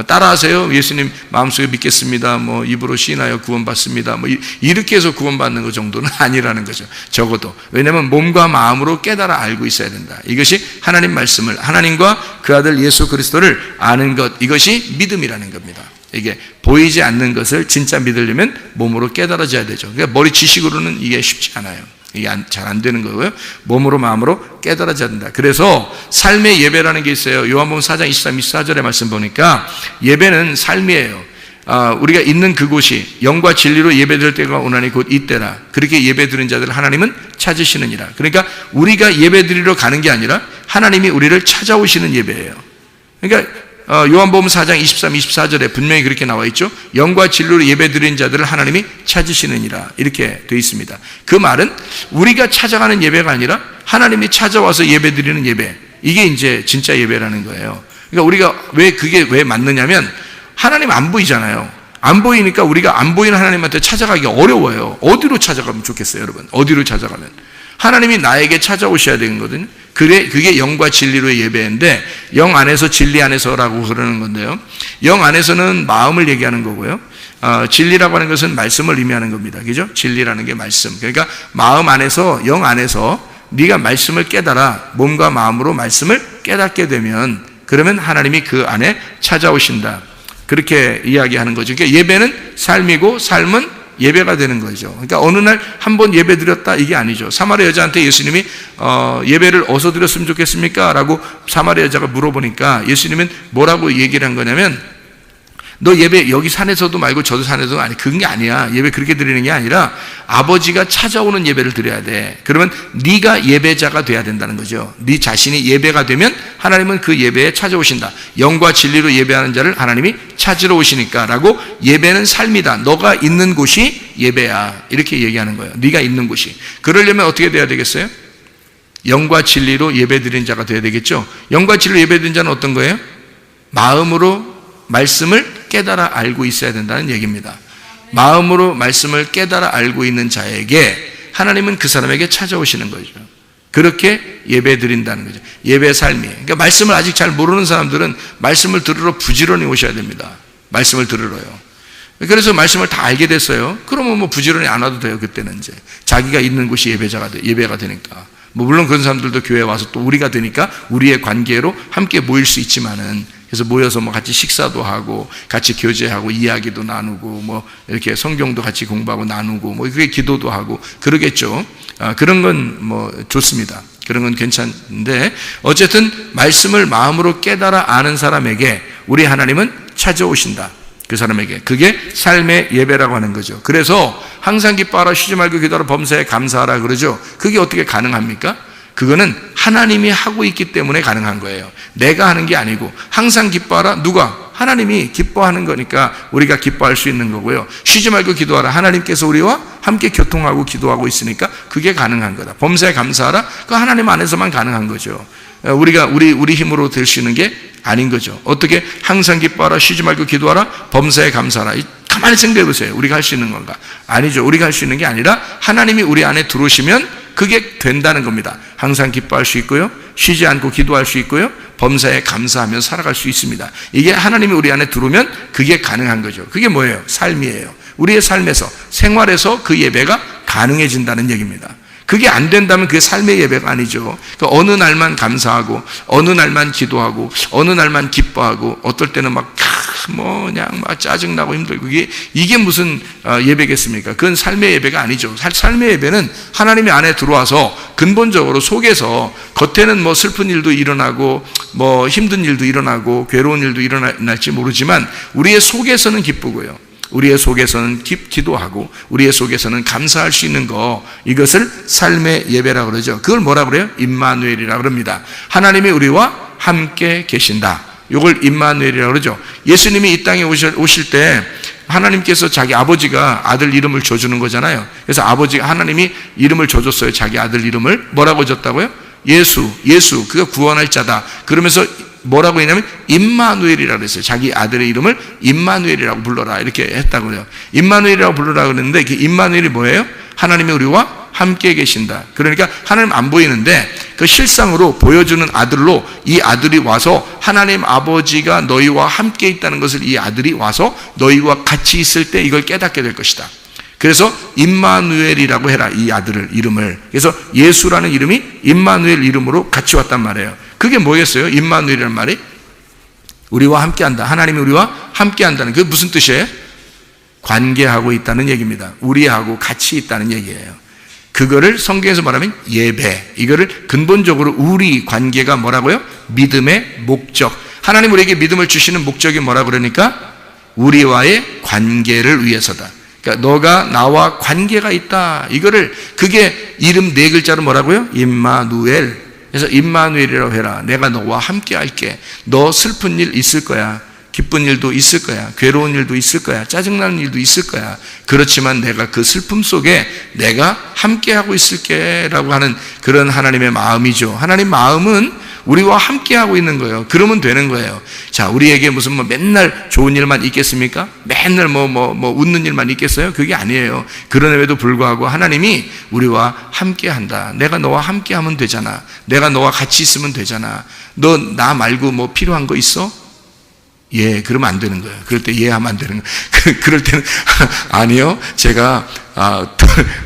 따라하세요. 예수님 마음속에 믿겠습니다. 입으로 시인하여 구원받습니다. 이렇게 해서 구원받는 것 정도는 아니라는 거죠. 적어도. 왜냐하면 몸과 마음으로 깨달아 알고 있어야 된다. 이것이 하나님 말씀을, 하나님과 그 아들 예수 그리스도를 아는 것, 이것이 믿음이라는 겁니다. 이게 보이지 않는 것을 진짜 믿으려면 몸으로 깨달아져야 되죠. 그러니까 머리 지식으로는 이게 쉽지 않아요. 이게 잘 안 되는 거고요. 몸으로 마음으로 깨달아져야 된다. 그래서 삶의 예배라는 게 있어요. 요한복음 4장 23, 24절의 말씀 보니까 예배는 삶이에요. 우리가 있는 그곳이 영과 진리로 예배드릴 때가 오나니 곧 이때라. 그렇게 예배드리는 자들을 하나님은 찾으시느니라. 그러니까 우리가 예배드리러 가는 게 아니라 하나님이 우리를 찾아오시는 예배예요. 그러니까 요한복음 4장 23, 24절에 분명히 그렇게 나와 있죠. 영과 진리로 예배드리는 자들을 하나님이 찾으시느니라 이렇게 되어 있습니다. 그 말은 우리가 찾아가는 예배가 아니라 하나님이 찾아와서 예배드리는 예배, 이게 이제 진짜 예배라는 거예요. 그러니까 우리가 그게 왜 맞느냐면 하나님 안 보이잖아요. 안 보이니까 우리가 안 보이는 하나님한테 찾아가기 어려워요. 어디로 찾아가면 좋겠어요, 여러분? 어디로 찾아가면? 하나님이 나에게 찾아오셔야 되는 거거든요. 그게 영과 진리로의 예배인데, 영 안에서 진리 안에서라고 그러는 건데요. 영 안에서는 마음을 얘기하는 거고요. 진리라고 하는 것은 말씀을 의미하는 겁니다. 그죠? 진리라는 게 말씀. 그러니까 마음 안에서, 영 안에서 네가 말씀을 깨달아 몸과 마음으로 말씀을 깨닫게 되면, 그러면 하나님이 그 안에 찾아오신다. 그렇게 이야기하는 거죠. 그러니까 예배는 삶이고 삶은 예배가 되는 거죠. 그러니까 어느 날 한 번 예배 드렸다 이게 아니죠. 사마리아 여자한테 예수님이 예배를 어디서 드렸으면 좋겠습니까? 라고 사마리아 여자가 물어보니까 예수님은 뭐라고 얘기를 한 거냐면, 너 예배 여기 산에서도 말고 저도 산에서도 아니, 그런 게 아니야. 예배 그렇게 드리는 게 아니라 아버지가 찾아오는 예배를 드려야 돼. 그러면 네가 예배자가 돼야 된다는 거죠. 네 자신이 예배가 되면 하나님은 그 예배에 찾아오신다. 영과 진리로 예배하는 자를 하나님이 찾으러 오시니까 라고, 예배는 삶이다. 너가 있는 곳이 예배야. 이렇게 얘기하는 거예요. 네가 있는 곳이. 그러려면 어떻게 돼야 되겠어요? 영과 진리로 예배 드리는 자가 돼야 되겠죠. 영과 진리로 예배 드리는 자는 어떤 거예요? 마음으로 말씀을 깨달아 알고 있어야 된다는 얘기입니다. 마음으로 말씀을 깨달아 알고 있는 자에게 하나님은 그 사람에게 찾아오시는 거죠. 그렇게 예배 드린다는 거죠. 예배 삶이. 그러니까 말씀을 아직 잘 모르는 사람들은 말씀을 들으러 부지런히 오셔야 됩니다. 말씀을 들으러요. 그래서 말씀을 다 알게 됐어요. 그러면 뭐 부지런히 안 와도 돼요. 그때는 이제 자기가 있는 곳이 예배가 되니까. 뭐 물론 그런 사람들도 교회에 와서 또 우리가 되니까 우리의 관계로 함께 모일 수 있지만은, 그래서 모여서 뭐 같이 식사도 하고 같이 교제하고 이야기도 나누고 뭐 이렇게 성경도 같이 공부하고 나누고 뭐 그게 기도도 하고 그러겠죠. 그런 건 뭐 좋습니다. 그런 건 괜찮은데, 어쨌든 말씀을 마음으로 깨달아 아는 사람에게 우리 하나님은 찾아오신다. 그 사람에게. 그게 삶의 예배라고 하는 거죠. 그래서 항상 기뻐하라, 쉬지 말고 기도하라, 범사에 감사하라 그러죠. 그게 어떻게 가능합니까? 그거는 하나님이 하고 있기 때문에 가능한 거예요. 내가 하는 게 아니고. 항상 기뻐하라, 누가? 하나님이 기뻐하는 거니까 우리가 기뻐할 수 있는 거고요. 쉬지 말고 기도하라, 하나님께서 우리와 함께 교통하고 기도하고 있으니까 그게 가능한 거다. 범사에 감사하라, 그 하나님 안에서만 가능한 거죠. 우리가 우리 힘으로 될 수 있는 게 아닌 거죠. 어떻게 항상 기뻐하라, 쉬지 말고 기도하라, 범사에 감사하라. 가만히 생각해 보세요. 우리가 할 수 있는 건가? 아니죠. 우리가 할 수 있는 게 아니라 하나님이 우리 안에 들어오시면 그게 된다는 겁니다. 항상 기뻐할 수 있고요, 쉬지 않고 기도할 수 있고요, 범사에 감사하며 살아갈 수 있습니다. 이게 하나님이 우리 안에 들어오면 그게 가능한 거죠. 그게 뭐예요? 삶이에요. 우리의 삶에서, 생활에서 그 예배가 가능해진다는 얘기입니다. 그게 안 된다면 그게 삶의 예배가 아니죠. 그러니까 어느 날만 감사하고, 어느 날만 기도하고, 어느 날만 기뻐하고, 어떨 때는 막 그냥 막 짜증나고 힘들고, 이게 무슨 예배겠습니까? 그건 삶의 예배가 아니죠. 삶의 예배는 하나님이 안에 들어와서 근본적으로 속에서, 겉에는 뭐 슬픈 일도 일어나고 뭐 힘든 일도 일어나고 괴로운 일도 일어날지 모르지만 우리의 속에서는 기쁘고요, 우리의 속에서는 기도하고 우리의 속에서는 감사할 수 있는 거, 이것을 삶의 예배라고 그러죠. 그걸 뭐라 그래요? 임마누엘이라고 그럽니다. 하나님이 우리와 함께 계신다. 이걸 임마누엘이라고 그러죠. 예수님이 이 땅에 오실 때 하나님께서 자기 아버지가 아들 이름을 줘주는 거잖아요. 그래서 하나님이 이름을 줘줬어요. 자기 아들 이름을 뭐라고 줬다고요? 예수, 그가 구원할 자다. 그러면서 뭐라고 했냐면 임마누엘이라고 했어요. 자기 아들의 이름을 임마누엘이라고 불러라, 이렇게 했다고요. 임마누엘이라고 불러라 그랬는데, 그 임마누엘이 뭐예요? 하나님이 우리와 함께 계신다. 그러니까 하나님 안 보이는데 그 실상으로 보여주는 아들로 이 아들이 와서 하나님 아버지가 너희와 함께 있다는 것을, 이 아들이 와서 너희와 같이 있을 때 이걸 깨닫게 될 것이다. 그래서 임마누엘이라고 해라, 이 아들을 이름을. 그래서 예수라는 이름이 임마누엘 이름으로 같이 왔단 말이에요. 그게 뭐겠어요? 임마누엘이라는 말이 우리와 함께한다. 하나님이 우리와 함께한다는, 그게 무슨 뜻이에요? 관계하고 있다는 얘기입니다. 우리하고 같이 있다는 얘기예요. 그거를 성경에서 말하면 예배, 이거를 근본적으로 우리 관계가 뭐라고요? 믿음의 목적. 하나님 우리에게 믿음을 주시는 목적이 뭐라 그러니까 우리와의 관계를 위해서다. 그러니까 너가 나와 관계가 있다. 이거를, 그게 이름 네 글자로 뭐라고요? 임마누엘. 그래서 임마누엘이라고 해라. 내가 너와 함께 할게. 너 슬픈 일 있을 거야. 기쁜 일도 있을 거야. 괴로운 일도 있을 거야. 짜증나는 일도 있을 거야. 그렇지만 내가 그 슬픔 속에 내가 함께하고 있을게 라고 하는 그런 하나님의 마음이죠. 하나님 마음은 우리와 함께하고 있는 거예요. 그러면 되는 거예요. 자, 우리에게 무슨 맨날 좋은 일만 있겠습니까? 맨날 웃는 일만 있겠어요? 그게 아니에요. 그럼에도 불구하고 하나님이 우리와 함께한다. 내가 너와 함께하면 되잖아. 내가 너와 같이 있으면 되잖아. 너 나 말고 필요한 거 있어? 예, 그러면 안 되는 거예요. 그럴 때 예 하면 안 되는 거예요. 그럴 때는 아니요, 제가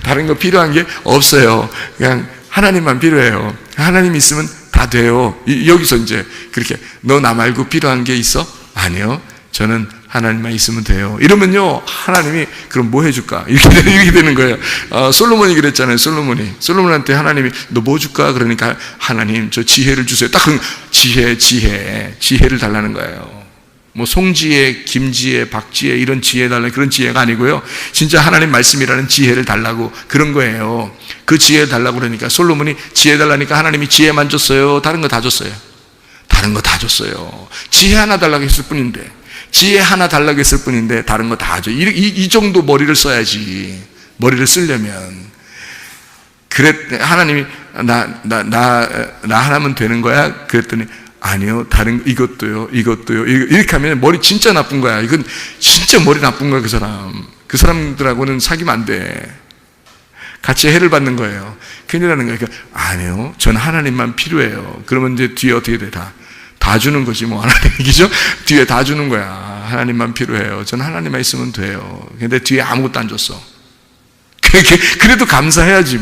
다른 거 필요한 게 없어요. 그냥 하나님만 필요해요. 하나님 있으면 다 돼요. 여기서 이제 그렇게 너 나 말고 필요한 게 있어? 아니요, 저는 하나님만 있으면 돼요. 이러면요, 하나님이 그럼 뭐 해줄까? 이렇게 되는 거예요. 솔로몬이 그랬잖아요. 솔로몬한테 하나님이 너 뭐 줄까? 그러니까 하나님 저 지혜를 주세요. 딱 지혜를 달라는 거예요. 송지혜, 김지혜, 박지혜 이런 지혜 달라는 그런 지혜가 아니고요. 진짜 하나님 말씀이라는 지혜를 달라고 그런 거예요. 그 지혜 달라고 그러니까 솔로몬이 지혜 달라니까 하나님이 지혜만 줬어요? 다른 거 다 줬어요? 다른 거 다 줬어요. 지혜 하나 달라고 했을 뿐인데, 지혜 하나 달라고 했을 뿐인데 다른 거 다 줘. 이 정도 머리를 써야지. 머리를 쓰려면. 하나님이 나 하나면 되는 거야? 그랬더니 아니요, 다른 이것도요 이렇게 하면 머리 진짜 나쁜 거야. 이건 진짜 머리 나쁜 거야. 그 사람들하고는 사귀면 안 돼. 같이 해를 받는 거예요. 큰일 나는 거예요. 그러니까 아니요, 전 하나님만 필요해요. 그러면 이제 뒤에 어떻게 돼? 다 주는 거지 하나님이죠. 뒤에 다 주는 거야. 하나님만 필요해요. 전 하나님만 있으면 돼요. 근데 뒤에 아무것도 안 줬어. 그래도 감사해야지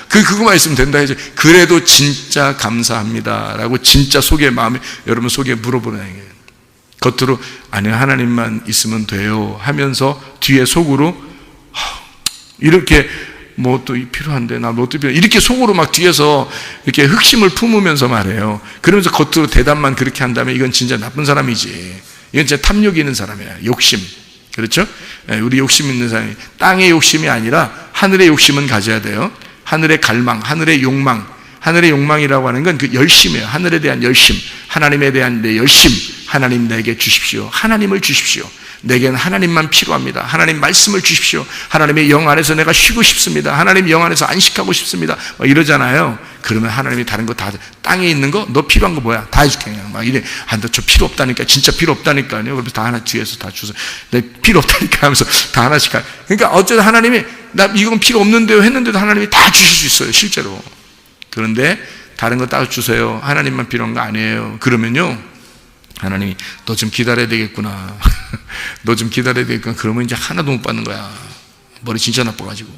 그거만 있으면 된다 해야지. 그래도 진짜 감사합니다 라고 진짜 속에 마음에, 여러분 속에 물어보는 거예요. 겉으로 아니 하나님만 있으면 돼요 하면서 뒤에 속으로 이렇게 또 필요한데 나 또 필요해 이렇게 속으로 막 뒤에서 이렇게 흑심을 품으면서 말해요. 그러면서 겉으로 대답만 그렇게 한다면 이건 진짜 나쁜 사람이지. 이건 진짜 탐욕이 있는 사람이야. 욕심. 그렇죠? 우리 욕심 있는 사람이 땅의 욕심이 아니라 하늘의 욕심은 가져야 돼요. 하늘의 갈망, 하늘의 욕망. 하늘의 욕망이라고 하는 건 그 열심이에요. 하늘에 대한 열심, 하나님에 대한 내 열심. 하나님 내게 주십시오. 하나님을 주십시오. 내게는 하나님만 필요합니다. 하나님 말씀을 주십시오. 하나님의 영 안에서 내가 쉬고 싶습니다. 하나님 영 안에서 안식하고 싶습니다. 이러잖아요. 그러면 하나님이 다른 거 다, 땅에 있는 거, 너 필요한 거 뭐야? 다 해줄게. 그냥 이래. 너 저 필요 없다니까. 진짜 필요 없다니까요. 그래서 다 하나 뒤에서 다 주세요. 내 필요 없다니까 하면서 다 하나씩 가. 그러니까 어쨌든 하나님이 나 이건 필요 없는데요 했는데도 하나님이 다 주실 수 있어요. 실제로. 그런데 다른 거 다 주세요. 하나님만 필요한 거 아니에요. 그러면요, 하나님이 너 좀 기다려야 되겠구나. 너 좀 기다려야 되겠구나. 그러면 이제 하나도 못 받는 거야. 머리 진짜 나빠가지고.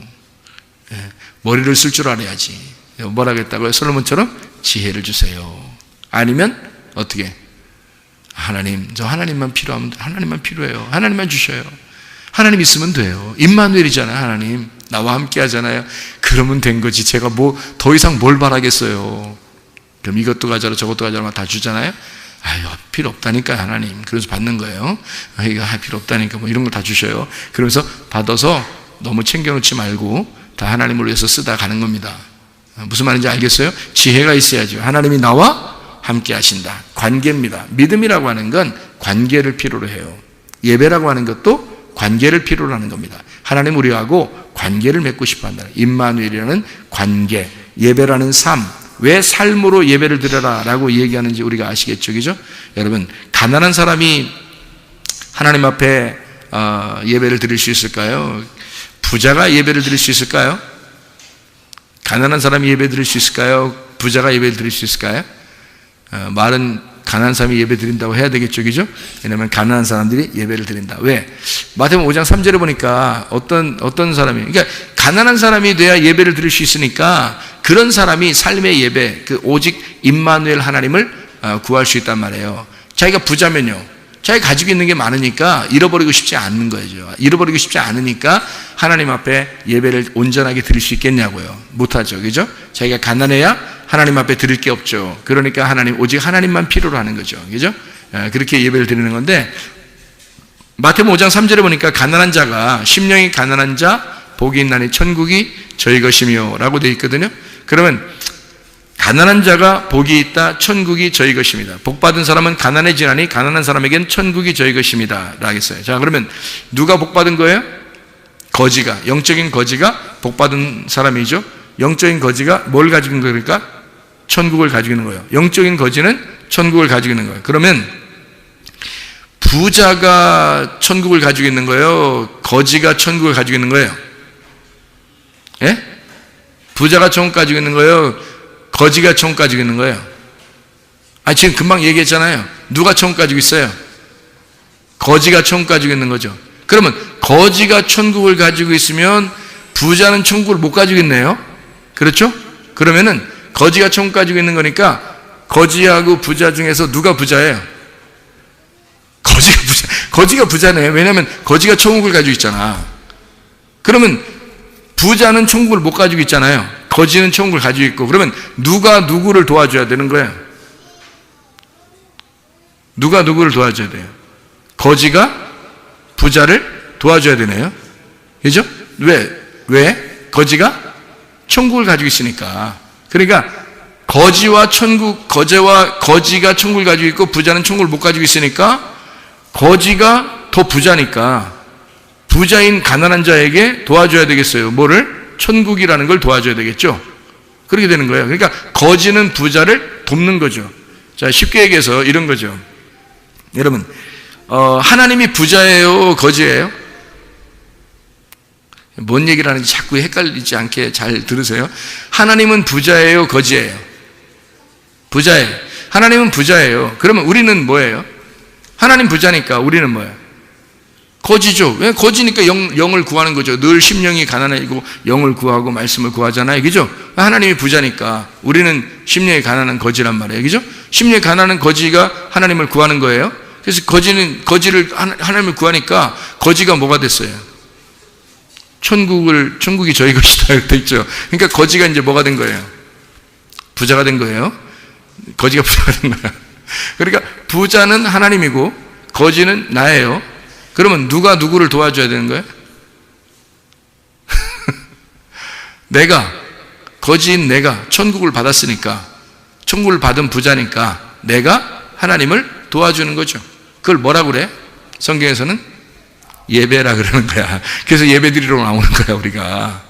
머리를 쓸 줄 알아야지. 뭐라 그랬다고요? 솔로몬처럼 지혜를 주세요. 아니면 어떻게? 하나님, 저 하나님만 필요하면 하나님만 필요해요. 하나님만 주셔요. 하나님 있으면 돼요. 임마누엘이잖아요. 하나님 나와 함께 하잖아요. 그러면 된 거지. 제가 더 이상 뭘 바라겠어요. 그럼 이것도 가져라 저것도 가져라 다 주잖아요. 아유, 필요 없다니까 하나님. 그래서 받는 거예요. 이거 필요 없다니까 이런 걸 다 주셔요. 그러면서 받아서 너무 챙겨놓지 말고 다 하나님을 위해서 쓰다 가는 겁니다. 무슨 말인지 알겠어요? 지혜가 있어야죠. 하나님이 나와 함께 하신다. 관계입니다. 믿음이라고 하는 건 관계를 필요로 해요. 예배라고 하는 것도 관계를 필요로 하는 겁니다. 하나님 우리하고 관계를 맺고 싶어 한다. 임마누엘이라는 관계, 예배라는 삶. 왜 삶으로 예배를 드려라 라고 얘기하는지 우리가 아시겠죠? 그죠? 여러분, 가난한 사람이 하나님 앞에 예배를 드릴 수 있을까요? 부자가 예배를 드릴 수 있을까요? 가난한 사람이 예배 드릴 수 있을까요? 부자가 예배를 드릴 수 있을까요? 말은 가난한 사람이 예배 드린다고 해야 되겠죠, 그죠? 왜냐하면 가난한 사람들이 예배를 드린다. 왜? 마태복음 5장 3절에 보니까 어떤 사람이, 그러니까 가난한 사람이 돼야 예배를 드릴 수 있으니까 그런 사람이 삶의 예배, 오직 임마누엘 하나님을 구할 수 있단 말이에요. 자기가 부자면요, 자기가 가지고 있는 게 많으니까 잃어버리고 싶지 않는 거죠. 잃어버리고 싶지 않으니까 하나님 앞에 예배를 온전하게 드릴 수 있겠냐고요. 못하죠, 그죠? 자기가 가난해야 하나님 앞에 드릴 게 없죠. 그러니까 오직 하나님만 필요로 하는 거죠, 그죠? 그렇게 예배를 드리는 건데, 마태복음 5장 3절에 보니까 가난한 자가, 심령이 가난한 자 복이 있나니 천국이 저희 것이며 라고 되어 있거든요. 그러면 가난한 자가 복이 있다. 천국이 저희 것입니다. 복 받은 사람은 가난해지나니 가난한 사람에겐 천국이 저희 것입니다. 라겠어요. 자, 그러면 누가 복 받은 거예요? 거지가, 영적인 거지가 복 받은 사람이죠. 영적인 거지가 뭘 가지고 있는 거니까? 천국을 가지고 있는 거예요. 영적인 거지는 천국을 가지고 있는 거예요. 그러면 부자가 천국을 가지고 있는 거예요? 거지가 천국을 가지고 있는 거예요? 예? 부자가 천국 가지고 있는 거예요? 거지가 천국 가지고 있는 거예요? 지금 금방 얘기했잖아요. 누가 천국 가지고 있어요? 거지가 천국 가지고 있는 거죠. 그러면 거지가 천국을 가지고 있으면 부자는 천국을 못 가지고 있네요. 그렇죠? 그러면은 거지가 천국 가지고 있는 거니까 거지하고 부자 중에서 누가 부자예요? 거지가 부자네요. 왜냐하면 거지가 천국을 가지고 있잖아. 그러면 부자는 천국을 못 가지고 있잖아요. 거지는 천국을 가지고 있고. 그러면 누가 누구를 도와줘야 되는 거예요? 누가 누구를 도와줘야 돼요? 거지가 부자를 도와줘야 되네요. 그죠? 왜? 거지가 천국을 가지고 있으니까. 그러니까 거지가 천국을 가지고 있고 부자는 천국을 못 가지고 있으니까 거지가 더 부자니까 부자인 가난한 자에게 도와줘야 되겠어요. 뭐를? 천국이라는 걸 도와줘야 되겠죠. 그렇게 되는 거예요. 그러니까 거지는 부자를 돕는 거죠. 자, 쉽게 얘기해서 이런 거죠. 여러분, 하나님이 부자예요? 거지예요? 뭔 얘기를 하는지 자꾸 헷갈리지 않게 잘 들으세요. 하나님은 부자예요? 거지예요? 부자예요. 하나님은 부자예요. 그러면 우리는 뭐예요? 하나님 부자니까 우리는 뭐예요? 거지죠. 왜? 거지니까 영을 구하는 거죠. 늘 심령이 가난해지고 영을 구하고 말씀을 구하잖아요. 그죠? 하나님이 부자니까 우리는 심령이 가난한 거지란 말이에요. 그죠? 심령이 가난한 거지가 하나님을 구하는 거예요. 그래서 거지를 하나님을 구하니까 거지가 뭐가 됐어요? 천국이 저희 것이다. 이렇게 있죠. 그러니까 거지가 이제 뭐가 된 거예요? 부자가 된 거예요. 거지가 부자가 된 거예요. 그러니까 부자는 하나님이고 거지는 나예요. 그러면 누가 누구를 도와줘야 되는 거예요? 거지인 내가 천국을 받았으니까, 천국을 받은 부자니까 내가 하나님을 도와주는 거죠. 그걸 뭐라고 그래? 성경에서는 예배라 그러는 거야. 그래서 예배 드리러 나오는 거야, 우리가.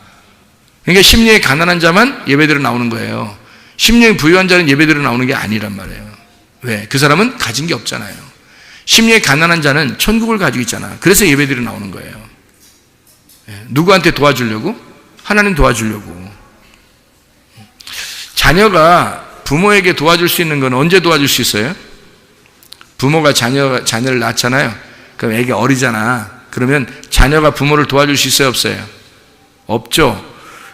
그러니까 심령이 가난한 자만 예배 드리러 나오는 거예요. 심령이 부유한 자는 예배 드리러 나오는 게 아니란 말이에요. 왜? 그 사람은 가진 게 없잖아요. 심령이 가난한 자는 천국을 가지고 있잖아. 그래서 예배 드리러 나오는 거예요. 누구한테 도와주려고? 하나님 도와주려고. 자녀가 부모에게 도와줄 수 있는 건 언제 도와줄 수 있어요? 부모가 자녀를 낳잖아요. 그럼 애기 어리잖아. 그러면 자녀가 부모를 도와줄 수 있어요? 없어요? 없죠.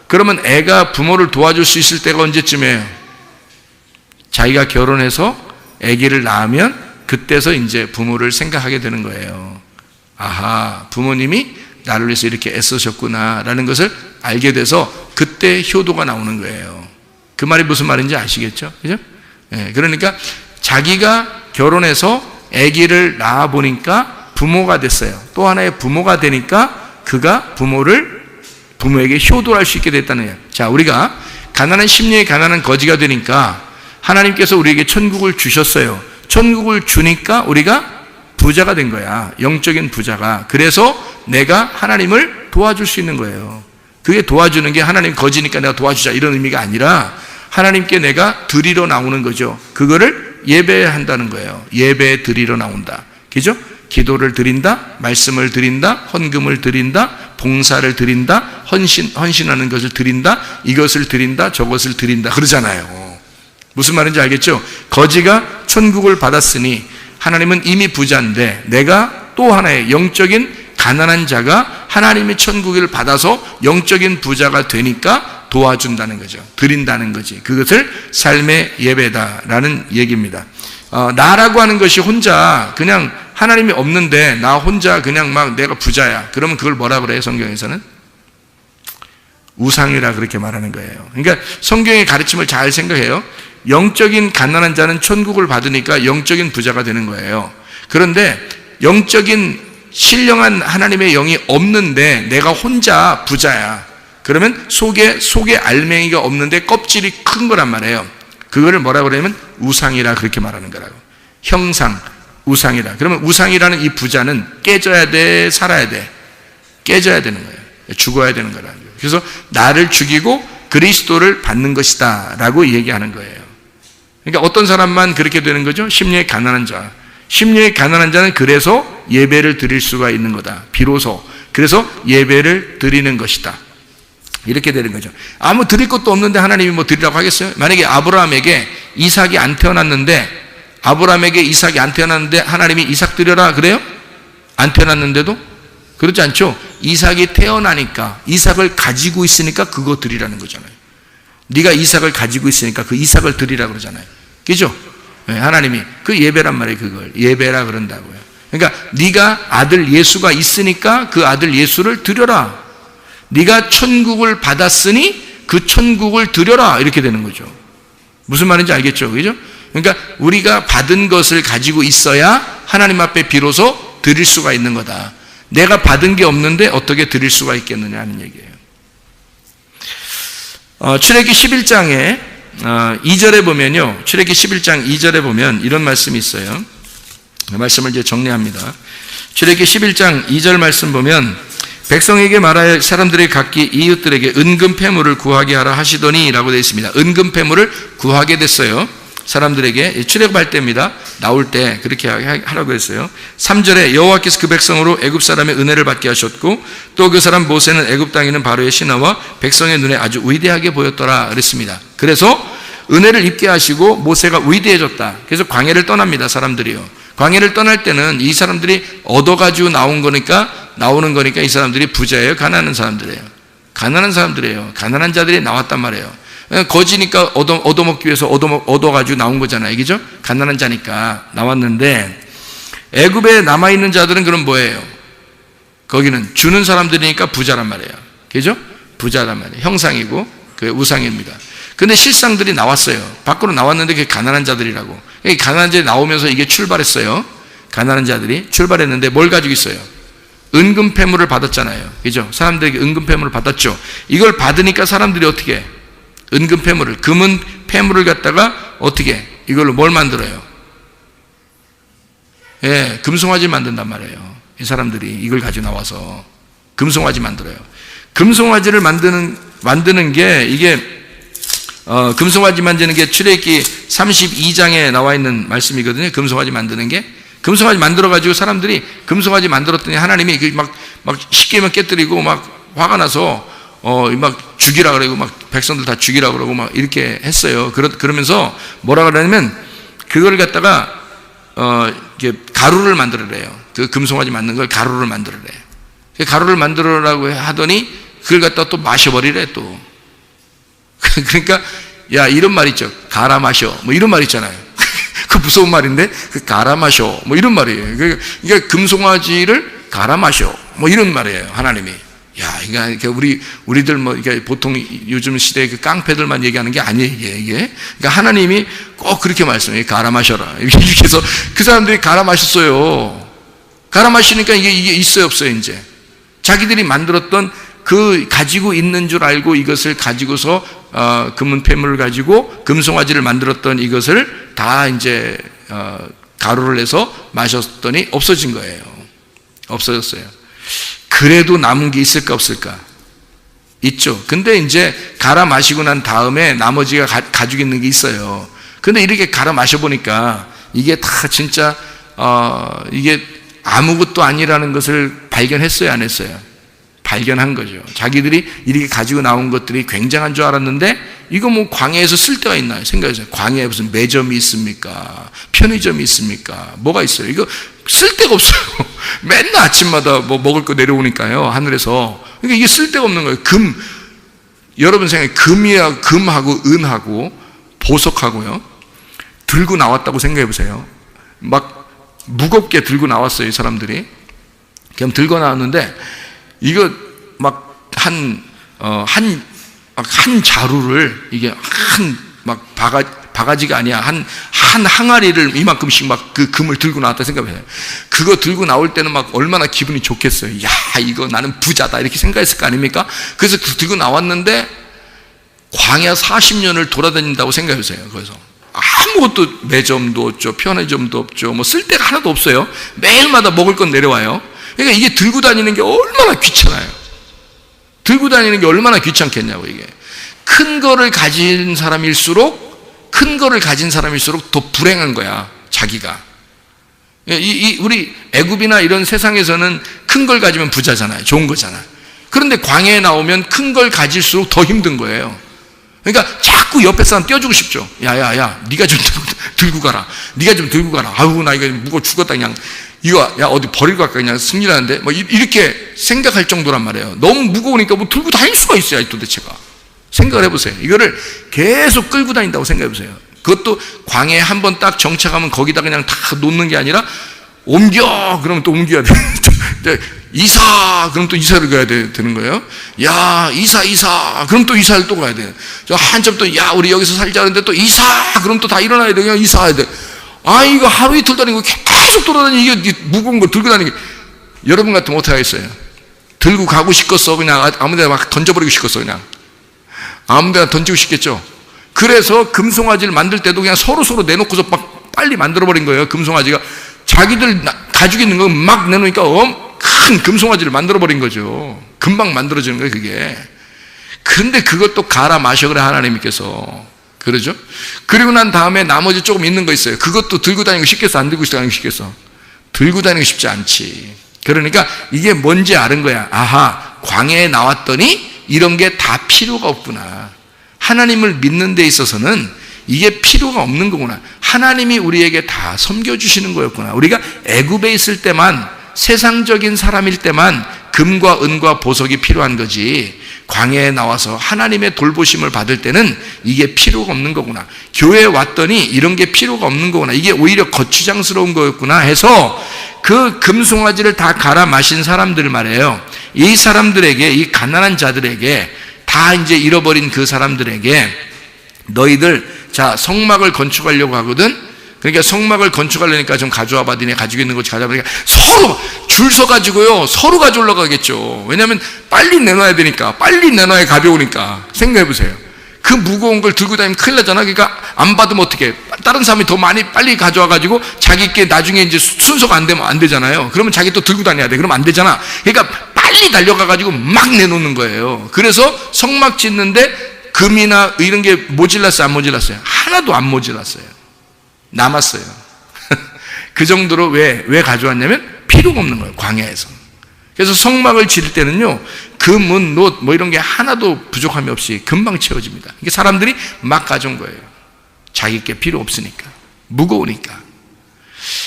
그러면 애가 부모를 도와줄 수 있을 때가 언제쯤이에요? 자기가 결혼해서 애기를 낳으면 그때서 이제 부모를 생각하게 되는 거예요. 아하, 부모님이 나를 위해서 이렇게 애쓰셨구나 라는 것을 알게 돼서 그때 효도가 나오는 거예요. 그 말이 무슨 말인지 아시겠죠? 그죠? 그러니까 자기가 결혼해서 아기를 낳아 보니까 부모가 됐어요. 또 하나의 부모가 되니까 그가 부모에게 효도할 수 있게 됐다는 거예요. 자, 우리가 가난한 심령이 가난한 거지가 되니까 하나님께서 우리에게 천국을 주셨어요. 천국을 주니까 우리가 부자가 된 거야. 영적인 부자가. 그래서 내가 하나님을 도와줄 수 있는 거예요. 그게 도와주는 게 하나님 거지니까 내가 도와주자 이런 의미가 아니라 하나님께 내가 드리러 나오는 거죠. 그거를 예배한다는 거예요. 예배 드리러 나온다. 그죠? 기도를 드린다, 말씀을 드린다, 헌금을 드린다, 봉사를 드린다, 헌신하는 것을 드린다, 이것을 드린다, 저것을 드린다 그러잖아요. 무슨 말인지 알겠죠? 거지가 천국을 받았으니 하나님은 이미 부자인데 내가 또 하나의 영적인 가난한 자가 하나님의 천국을 받아서 영적인 부자가 되니까 도와준다는 거죠. 드린다는 거지. 그것을 삶의 예배다라는 얘기입니다. 나라고 하는 것이 혼자 그냥 하나님이 없는데 나 혼자 그냥 막 내가 부자야. 그러면 그걸 뭐라 그래요? 성경에서는? 우상이라 그렇게 말하는 거예요. 그러니까 성경의 가르침을 잘 생각해요. 영적인 가난한 자는 천국을 받으니까 영적인 부자가 되는 거예요. 그런데 영적인 신령한 하나님의 영이 없는데 내가 혼자 부자야. 그러면 속에 알맹이가 없는데 껍질이 큰 거란 말이에요. 그거를 뭐라고 그러냐면 우상이라 그렇게 말하는 거라고. 형상, 우상이라. 그러면 우상이라는 이 부자는 깨져야 돼, 살아야 돼? 깨져야 되는 거예요. 죽어야 되는 거라는 거예요. 그래서 나를 죽이고 그리스도를 받는 것이다 라고 얘기하는 거예요. 그러니까 어떤 사람만 그렇게 되는 거죠? 심령이 가난한 자. 심령이 가난한 자는 그래서 예배를 드릴 수가 있는 거다. 비로소. 그래서 예배를 드리는 것이다. 이렇게 되는 거죠. 아무 드릴 것도 없는데 하나님이 뭐 드리라고 하겠어요? 만약에 아브라함에게 이삭이 안 태어났는데 하나님이 이삭 드려라 그래요? 안 태어났는데도? 그렇지 않죠? 이삭이 태어나니까, 이삭을 가지고 있으니까 그거 드리라는 거잖아요. 네가 이삭을 가지고 있으니까 그 이삭을 드리라 그러잖아요. 그죠? 네, 하나님이 그 예배란 말이에요. 그걸 예배라 그런다고요. 그러니까 네가 아들 예수가 있으니까 그 아들 예수를 드려라. 네가 천국을 받았으니 그 천국을 드려라. 이렇게 되는 거죠. 무슨 말인지 알겠죠? 그죠? 그러니까 우리가 받은 것을 가지고 있어야 하나님 앞에 비로소 드릴 수가 있는 거다. 내가 받은 게 없는데 어떻게 드릴 수가 있겠느냐 하는 얘기예요. 출애굽기 11장에 2절에 보면요. 출애굽기 11장 2절에 보면 이런 말씀이 있어요. 그 말씀을 이제 정리합니다. 출애굽기 11장 2절 말씀 보면 백성에게 말하여 사람들이 각기 이웃들에게 은금 패물을 구하게 하라 하시더니 라고 되어 있습니다. 은금 패물을 구하게 됐어요. 사람들에게 출애굽할 때입니다. 나올 때 그렇게 하라고 했어요. 3절에 여호와께서 그 백성으로 애굽 사람의 은혜를 받게 하셨고 또 그 사람 모세는 애굽 땅에 있는 바로의 신하와 백성의 눈에 아주 위대하게 보였더라 그랬습니다. 그래서 은혜를 입게 하시고 모세가 위대해졌다. 그래서 광야를 떠납니다. 사람들이요. 광야를 떠날 때는 이 사람들이 얻어가지고 나오는 거니까 이 사람들이 부자예요? 가난한 사람들이에요? 가난한 사람들이에요. 가난한 자들이 나왔단 말이에요. 거지니까 얻어먹기 위해서 얻어가지고 나온 거잖아요. 그죠? 가난한 자니까 나왔는데 애굽에 남아있는 자들은 그럼 뭐예요? 거기는 주는 사람들이니까 부자란 말이에요. 그죠? 부자란 말이에요. 형상이고 그 우상입니다. 근데 실상들이 나왔어요. 밖으로 나왔는데 그게 가난한 자들이라고. 가난한 자들이 나오면서 이게 출발했어요. 가난한 자들이 출발했는데 뭘 가지고 있어요? 은금 패물을 받았잖아요. 그죠? 사람들에게 은금 패물을 받았죠. 이걸 받으니까 사람들이 어떻게 해? 은금 패물을, 금은 패물을 갖다가 어떻게 이걸로 뭘 만들어요? 예, 금송아지 만든단 말이에요. 이 사람들이 이걸 가지고 나와서 금송아지 만들어요. 금송아지를 만드는 게 이게 금송아지 만드는 게 출애굽기 32장에 나와 있는 말씀이거든요. 금송아지 만드는 게 금송아지 만들어 가지고 사람들이 금송아지 만들었더니 하나님이 막 쉽게만 깨뜨리고 막 화가 나서 막 죽이라 그러고 막 백성들 다 죽이라 그러고 막 이렇게 했어요. 그러면서 뭐라 그러냐면 그걸 갖다가 이렇게 가루를 만들어래요. 그 금송아지 만든 걸 가루를 만들어래요. 가루를 만들어라고 하더니 그걸 갖다가 또 마셔버리래 또. 그러니까 야 이런 말 있죠. 갈아 마셔. 뭐 이런 말 있잖아요. 그 무서운 말인데 그 갈아 마셔. 뭐 이런 말이에요. 그러니까 금송아지를 갈아 마셔. 뭐 이런 말이에요. 하나님이. 야, 그러니까 우리들 뭐, 이게 보통 요즘 시대의 그 깡패들만 얘기하는 게 아니에요, 이게. 그러니까 하나님이 꼭 그렇게 말씀해요. 갈아 마셔라. 이렇게 해서 그 사람들이 갈아 마셨어요. 갈아 마시니까 이게 있어요, 없어요, 이제. 자기들이 만들었던 그 가지고 있는 줄 알고 이것을 가지고서, 금은 패물을 가지고 금송아지를 만들었던 이것을 다 이제, 가루를 해서 마셨더니 없어진 거예요. 없어졌어요. 그래도 남은 게 있을까 없을까? 있죠. 근데 이제 갈아 마시고 난 다음에 나머지가 가지고 있는 게 있어요. 근데 이렇게 갈아 마셔보니까 이게 다 진짜 이게 아무것도 아니라는 것을 발견했어요, 안 했어요? 발견한 거죠. 자기들이 이렇게 가지고 나온 것들이 굉장한 줄 알았는데 이거 뭐 광야에서 쓸 데가 있나요? 생각해보세요. 광야에 무슨 매점이 있습니까? 편의점이 있습니까? 뭐가 있어요? 이거 쓸 데가 없어요. 맨날 아침마다 뭐 먹을 거 내려오니까요, 하늘에서. 그러니까 이게 쓸 데가 없는 거예요. 여러분 생각해, 금하고 은하고 보석하고요, 들고 나왔다고 생각해보세요. 막 무겁게 들고 나왔어요, 이 사람들이. 그럼 들고 나왔는데 이거 막 한 자루를 이게 막 바가지가 아니야. 한 항아리를 이만큼씩 막 그 금을 들고 나왔다 생각해요. 그거 들고 나올 때는 막 얼마나 기분이 좋겠어요. 야, 이거 나는 부자다. 이렇게 생각했을 거 아닙니까? 그래서 들고 나왔는데 광야 40년을 돌아다닌다고 생각해보세요. 거기서 아무것도 매점도 없죠, 편의점도 없죠, 뭐 쓸 데가 하나도 없어요. 매일마다 먹을 건 내려와요. 그러니까 이게 들고 다니는 게 얼마나 귀찮아요. 들고 다니는 게 얼마나 귀찮겠냐고. 이게 큰 거를 가진 사람일수록 더 불행한 거야, 자기가. 우리 애굽이나 이런 세상에서는 큰 걸 가지면 부자잖아요. 좋은 거잖아요. 그런데 광야에 나오면 큰 걸 가질수록 더 힘든 거예요. 그러니까 자꾸 옆에 사람 떼어주고 싶죠. 야야야, 네가 좀 들고 가라. 네가 좀 들고 가라. 아우, 나 이거 무거워 죽었다. 그냥 이거 야 어디 버리고 갈까, 그냥 승리하는데 뭐 이렇게 생각할 정도란 말이에요. 너무 무거우니까 뭐 들고 다닐 수가 있어요, 도대체가. 생각을 해보세요. 이거를 계속 끌고 다닌다고 생각해보세요. 그것도 광야에 한번 딱 정착하면 거기다 그냥 다 놓는 게 아니라 옮겨 그러면 또 옮겨야 돼. 이사 그럼 또 이사를 가야 되는 거예요. 야 이사 그럼 또 이사를 또 가야 돼. 저 한참 또 야 우리 여기서 살자는데 또 이사 그럼 또 다 일어나야 돼. 그냥 이사해야 돼. 아 이거 하루 이틀 다니고 계속 돌아다니고 이게 무거운 걸 들고 다니고. 여러분 같으면 어떻게 하겠어요? 들고 가고 싶겠어? 그냥 아무데나 막 던져버리고 싶겠어? 그냥 아무데나 던지고 싶겠죠. 그래서 금송아지를 만들 때도 그냥 서로 내놓고서 막 빨리 만들어버린 거예요. 금송아지가 자기들 가지고 있는 거 막 내놓으니까 큰 금송아지를 만들어버린 거죠. 금방 만들어지는 거예요, 그게. 근데 그것도 갈아 마셔 그래, 하나님께서. 그러죠? 그리고 난 다음에 나머지 조금 있는 거 있어요. 그것도 들고 다니고 싶겠어? 안 들고 다니고 싶겠어? 들고 다니고 싶지 않지. 그러니까 이게 뭔지 아는 거야. 아하, 광야에 나왔더니 이런 게 다 필요가 없구나. 하나님을 믿는 데 있어서는 이게 필요가 없는 거구나. 하나님이 우리에게 다 섬겨주시는 거였구나. 우리가 애굽에 있을 때만, 세상적인 사람일 때만 금과 은과 보석이 필요한 거지, 광야에 나와서 하나님의 돌보심을 받을 때는 이게 필요가 없는 거구나. 교회에 왔더니 이런 게 필요가 없는 거구나. 이게 오히려 거추장스러운 거였구나 해서 그 금송아지를 다 갈아 마신 사람들 말이에요. 이 사람들에게, 이 가난한 자들에게, 다 이제 잃어버린 그 사람들에게 너희들 자 성막을 건축하려고 하거든. 그러니까 성막을 건축하려니까 좀 가져와 봐. 니네 가지고 있는 거 가져와 봐. 서로 줄 서 가지고요, 서로 가져오려고 하겠죠. 왜냐하면 빨리 내놔야 되니까, 빨리 내놔야 가벼우니까. 생각해 보세요. 그 무거운 걸 들고 다니면 큰일 나잖아. 그러니까 안 받으면 어떻게? 다른 사람이 더 많이 빨리 가져와 가지고 자기께 나중에 이제 순서가 안 되면 안 되잖아요. 그러면 자기 또 들고 다녀야 돼. 그러면 안 되잖아. 그러니까 빨리 달려가 가지고 막 내놓는 거예요. 그래서 성막 짓는데 금이나 이런 게 모질랐어요, 안 모질랐어요? 하나도 안 모질랐어요. 남았어요. 그 정도로 왜 가져왔냐면 필요가 없는 거예요, 광야에서. 그래서 성막을 지을 때는요, 금은, 놋, 뭐 이런 게 하나도 부족함이 없이 금방 채워집니다. 이게 사람들이 막 가져온 거예요. 자기께 필요 없으니까, 무거우니까.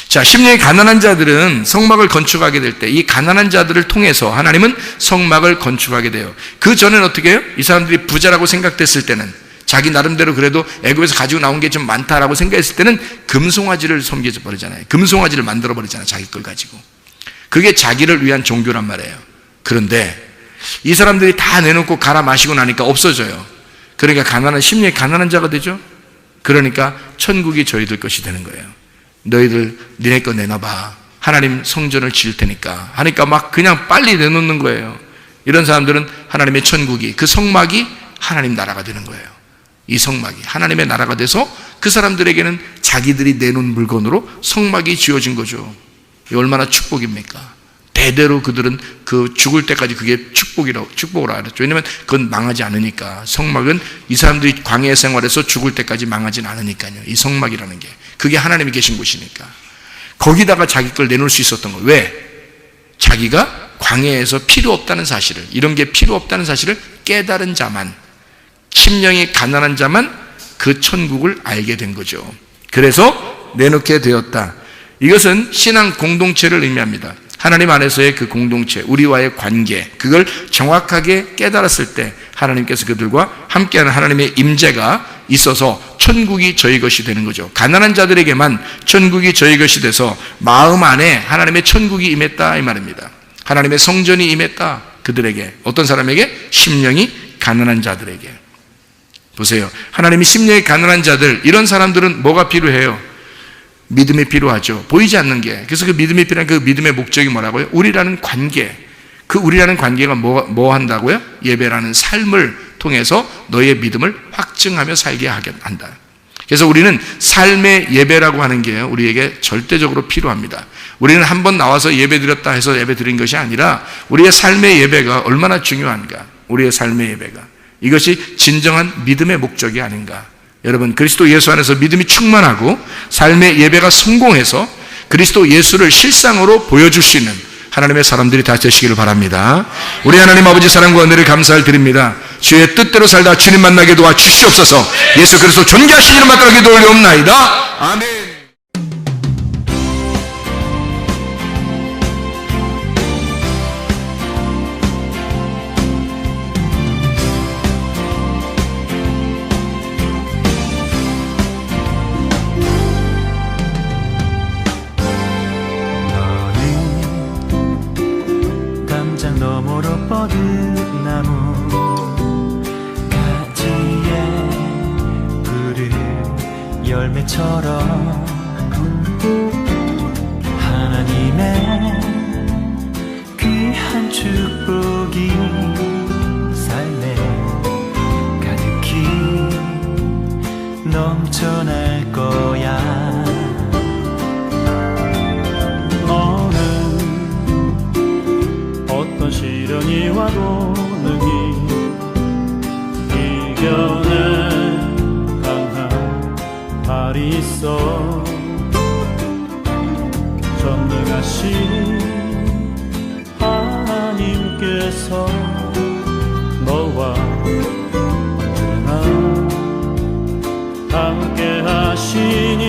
자, 심령이 가난한 자들은 성막을 건축하게 될 때 이 가난한 자들을 통해서 하나님은 성막을 건축하게 돼요. 그 전에는 어떻게 해요? 이 사람들이 부자라고 생각됐을 때는, 자기 나름대로 그래도 애굽에서 가지고 나온 게 좀 많다라고 생각했을 때는 금송아지를 섬겨 버리잖아요. 금송아지를 만들어 버리잖아요, 자기 걸 가지고. 그게 자기를 위한 종교란 말이에요. 그런데 이 사람들이 다 내놓고 갈아 마시고 나니까 없어져요. 그러니까 심령이 가난한 자가 되죠. 그러니까 천국이 저희들 것이 되는 거예요. 너희들 니네 거 내놔봐. 하나님 성전을 지을 테니까 하니까 막 그냥 빨리 내놓는 거예요. 이런 사람들은 하나님의 천국이, 그 성막이 하나님 나라가 되는 거예요. 이 성막이 하나님의 나라가 돼서 그 사람들에게는 자기들이 내놓은 물건으로 성막이 지어진 거죠. 얼마나 축복입니까? 대대로 그들은 그 죽을 때까지 그게 축복을 알았죠. 왜냐하면 그건 망하지 않으니까. 성막은 이 사람들이 광야 생활에서 죽을 때까지 망하진 않으니까요. 이 성막이라는 게 그게 하나님이 계신 곳이니까. 거기다가 자기 걸 내놓을 수 있었던 거예요. 왜? 자기가 광야에서 필요 없다는 사실을, 이런 게 필요 없다는 사실을 깨달은 자만, 심령이 가난한 자만 그 천국을 알게 된 거죠. 그래서 내놓게 되었다. 이것은 신앙 공동체를 의미합니다. 하나님 안에서의 그 공동체, 우리와의 관계, 그걸 정확하게 깨달았을 때 하나님께서 그들과 함께하는 하나님의 임재가 있어서 천국이 저희 것이 되는 거죠. 가난한 자들에게만 천국이 저희 것이 돼서 마음 안에 하나님의 천국이 임했다 이 말입니다. 하나님의 성전이 임했다. 그들에게, 어떤 사람에게? 심령이 가난한 자들에게. 보세요. 하나님이 심령이 가난한 자들, 이런 사람들은 뭐가 필요해요? 믿음이 필요하죠. 보이지 않는 게. 그래서 그 믿음이 필요한 그 믿음의 목적이 뭐라고요? 우리라는 관계. 그 우리라는 관계가 뭐 한다고요? 예배라는 삶을 통해서 너의 믿음을 확증하며 살게 하게 한다. 그래서 우리는 삶의 예배라고 하는 게 우리에게 절대적으로 필요합니다. 우리는 한번 나와서 예배 드렸다 해서 예배 드린 것이 아니라 우리의 삶의 예배가 얼마나 중요한가. 우리의 삶의 예배가. 이것이 진정한 믿음의 목적이 아닌가. 여러분, 그리스도 예수 안에서 믿음이 충만하고 삶의 예배가 성공해서 그리스도 예수를 실상으로 보여줄 수 있는 하나님의 사람들이 다 되시기를 바랍니다. 우리 하나님 아버지 사랑과 은혜를 감사를 드립니다. 주의 뜻대로 살다 주님 만나게 도와 주시옵소서. 예수 그리스도 존귀하신 이름 받들어 기도 올리옵나이다. 아멘. 너머로 뻗은 나무 가지에 푸른 열매처럼 하나님의 귀한 축복이 삶에 가득히 넘쳐날 거야. 어떤 시련이 와도 능히 이겨낼 강한 발이 있어. 전능하신 하나님께서 너와 언제나 함께 하시니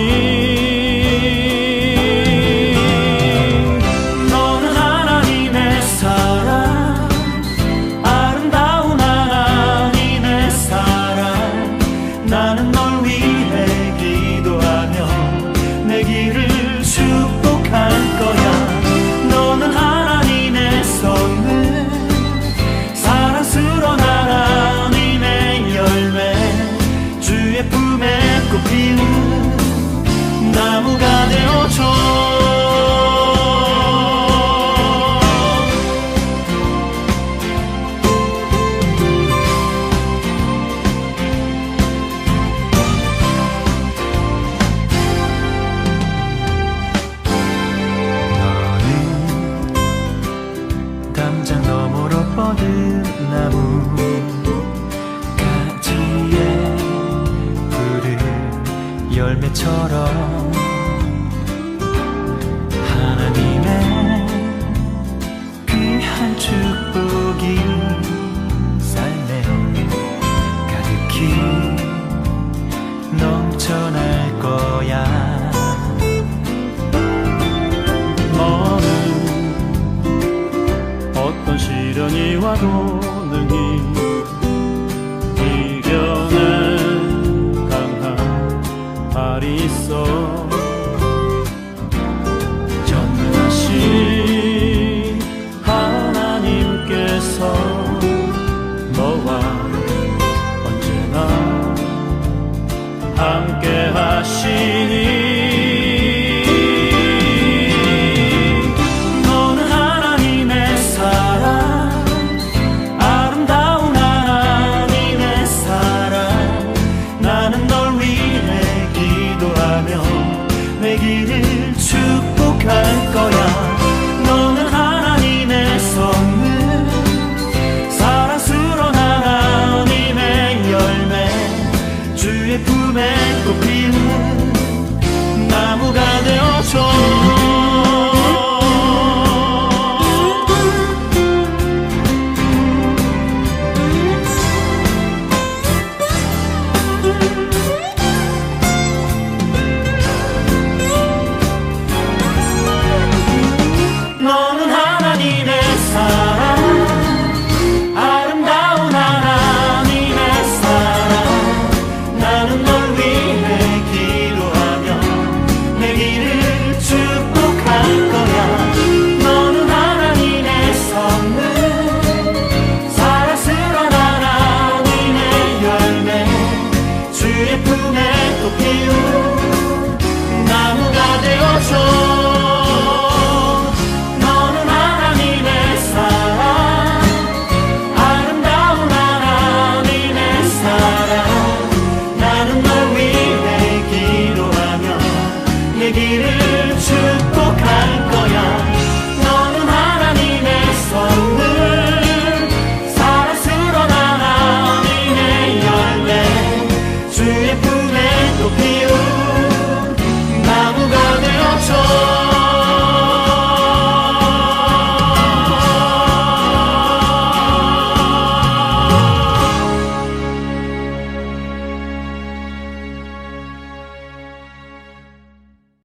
나무가 되어줘. 너는 담장 너머로 뻗은 나무 가지에 푸른 열매처럼 하나님의 귀한 축복이 삶에 가득히 넘쳐날 거야. 너는 어떤 시련이 와도 능히 이겨낼 강한 발이 있어. 하나님께서 너와 언제나 함께 하시니 너는 하나님의 사랑, 아름다운 하나님의 사랑. 나는 널 위해 기도하며 내 길을 축복할 거야. 너는 하나님의 선물, 사랑스러운 하나님의 열매, 주의 품에 꽃 피는 나무가 되어줘. 너는 하나님의 사랑, 아름다운 하나님의 사랑. 나는 널 위해 기도하며 내 길을 나는 널 위해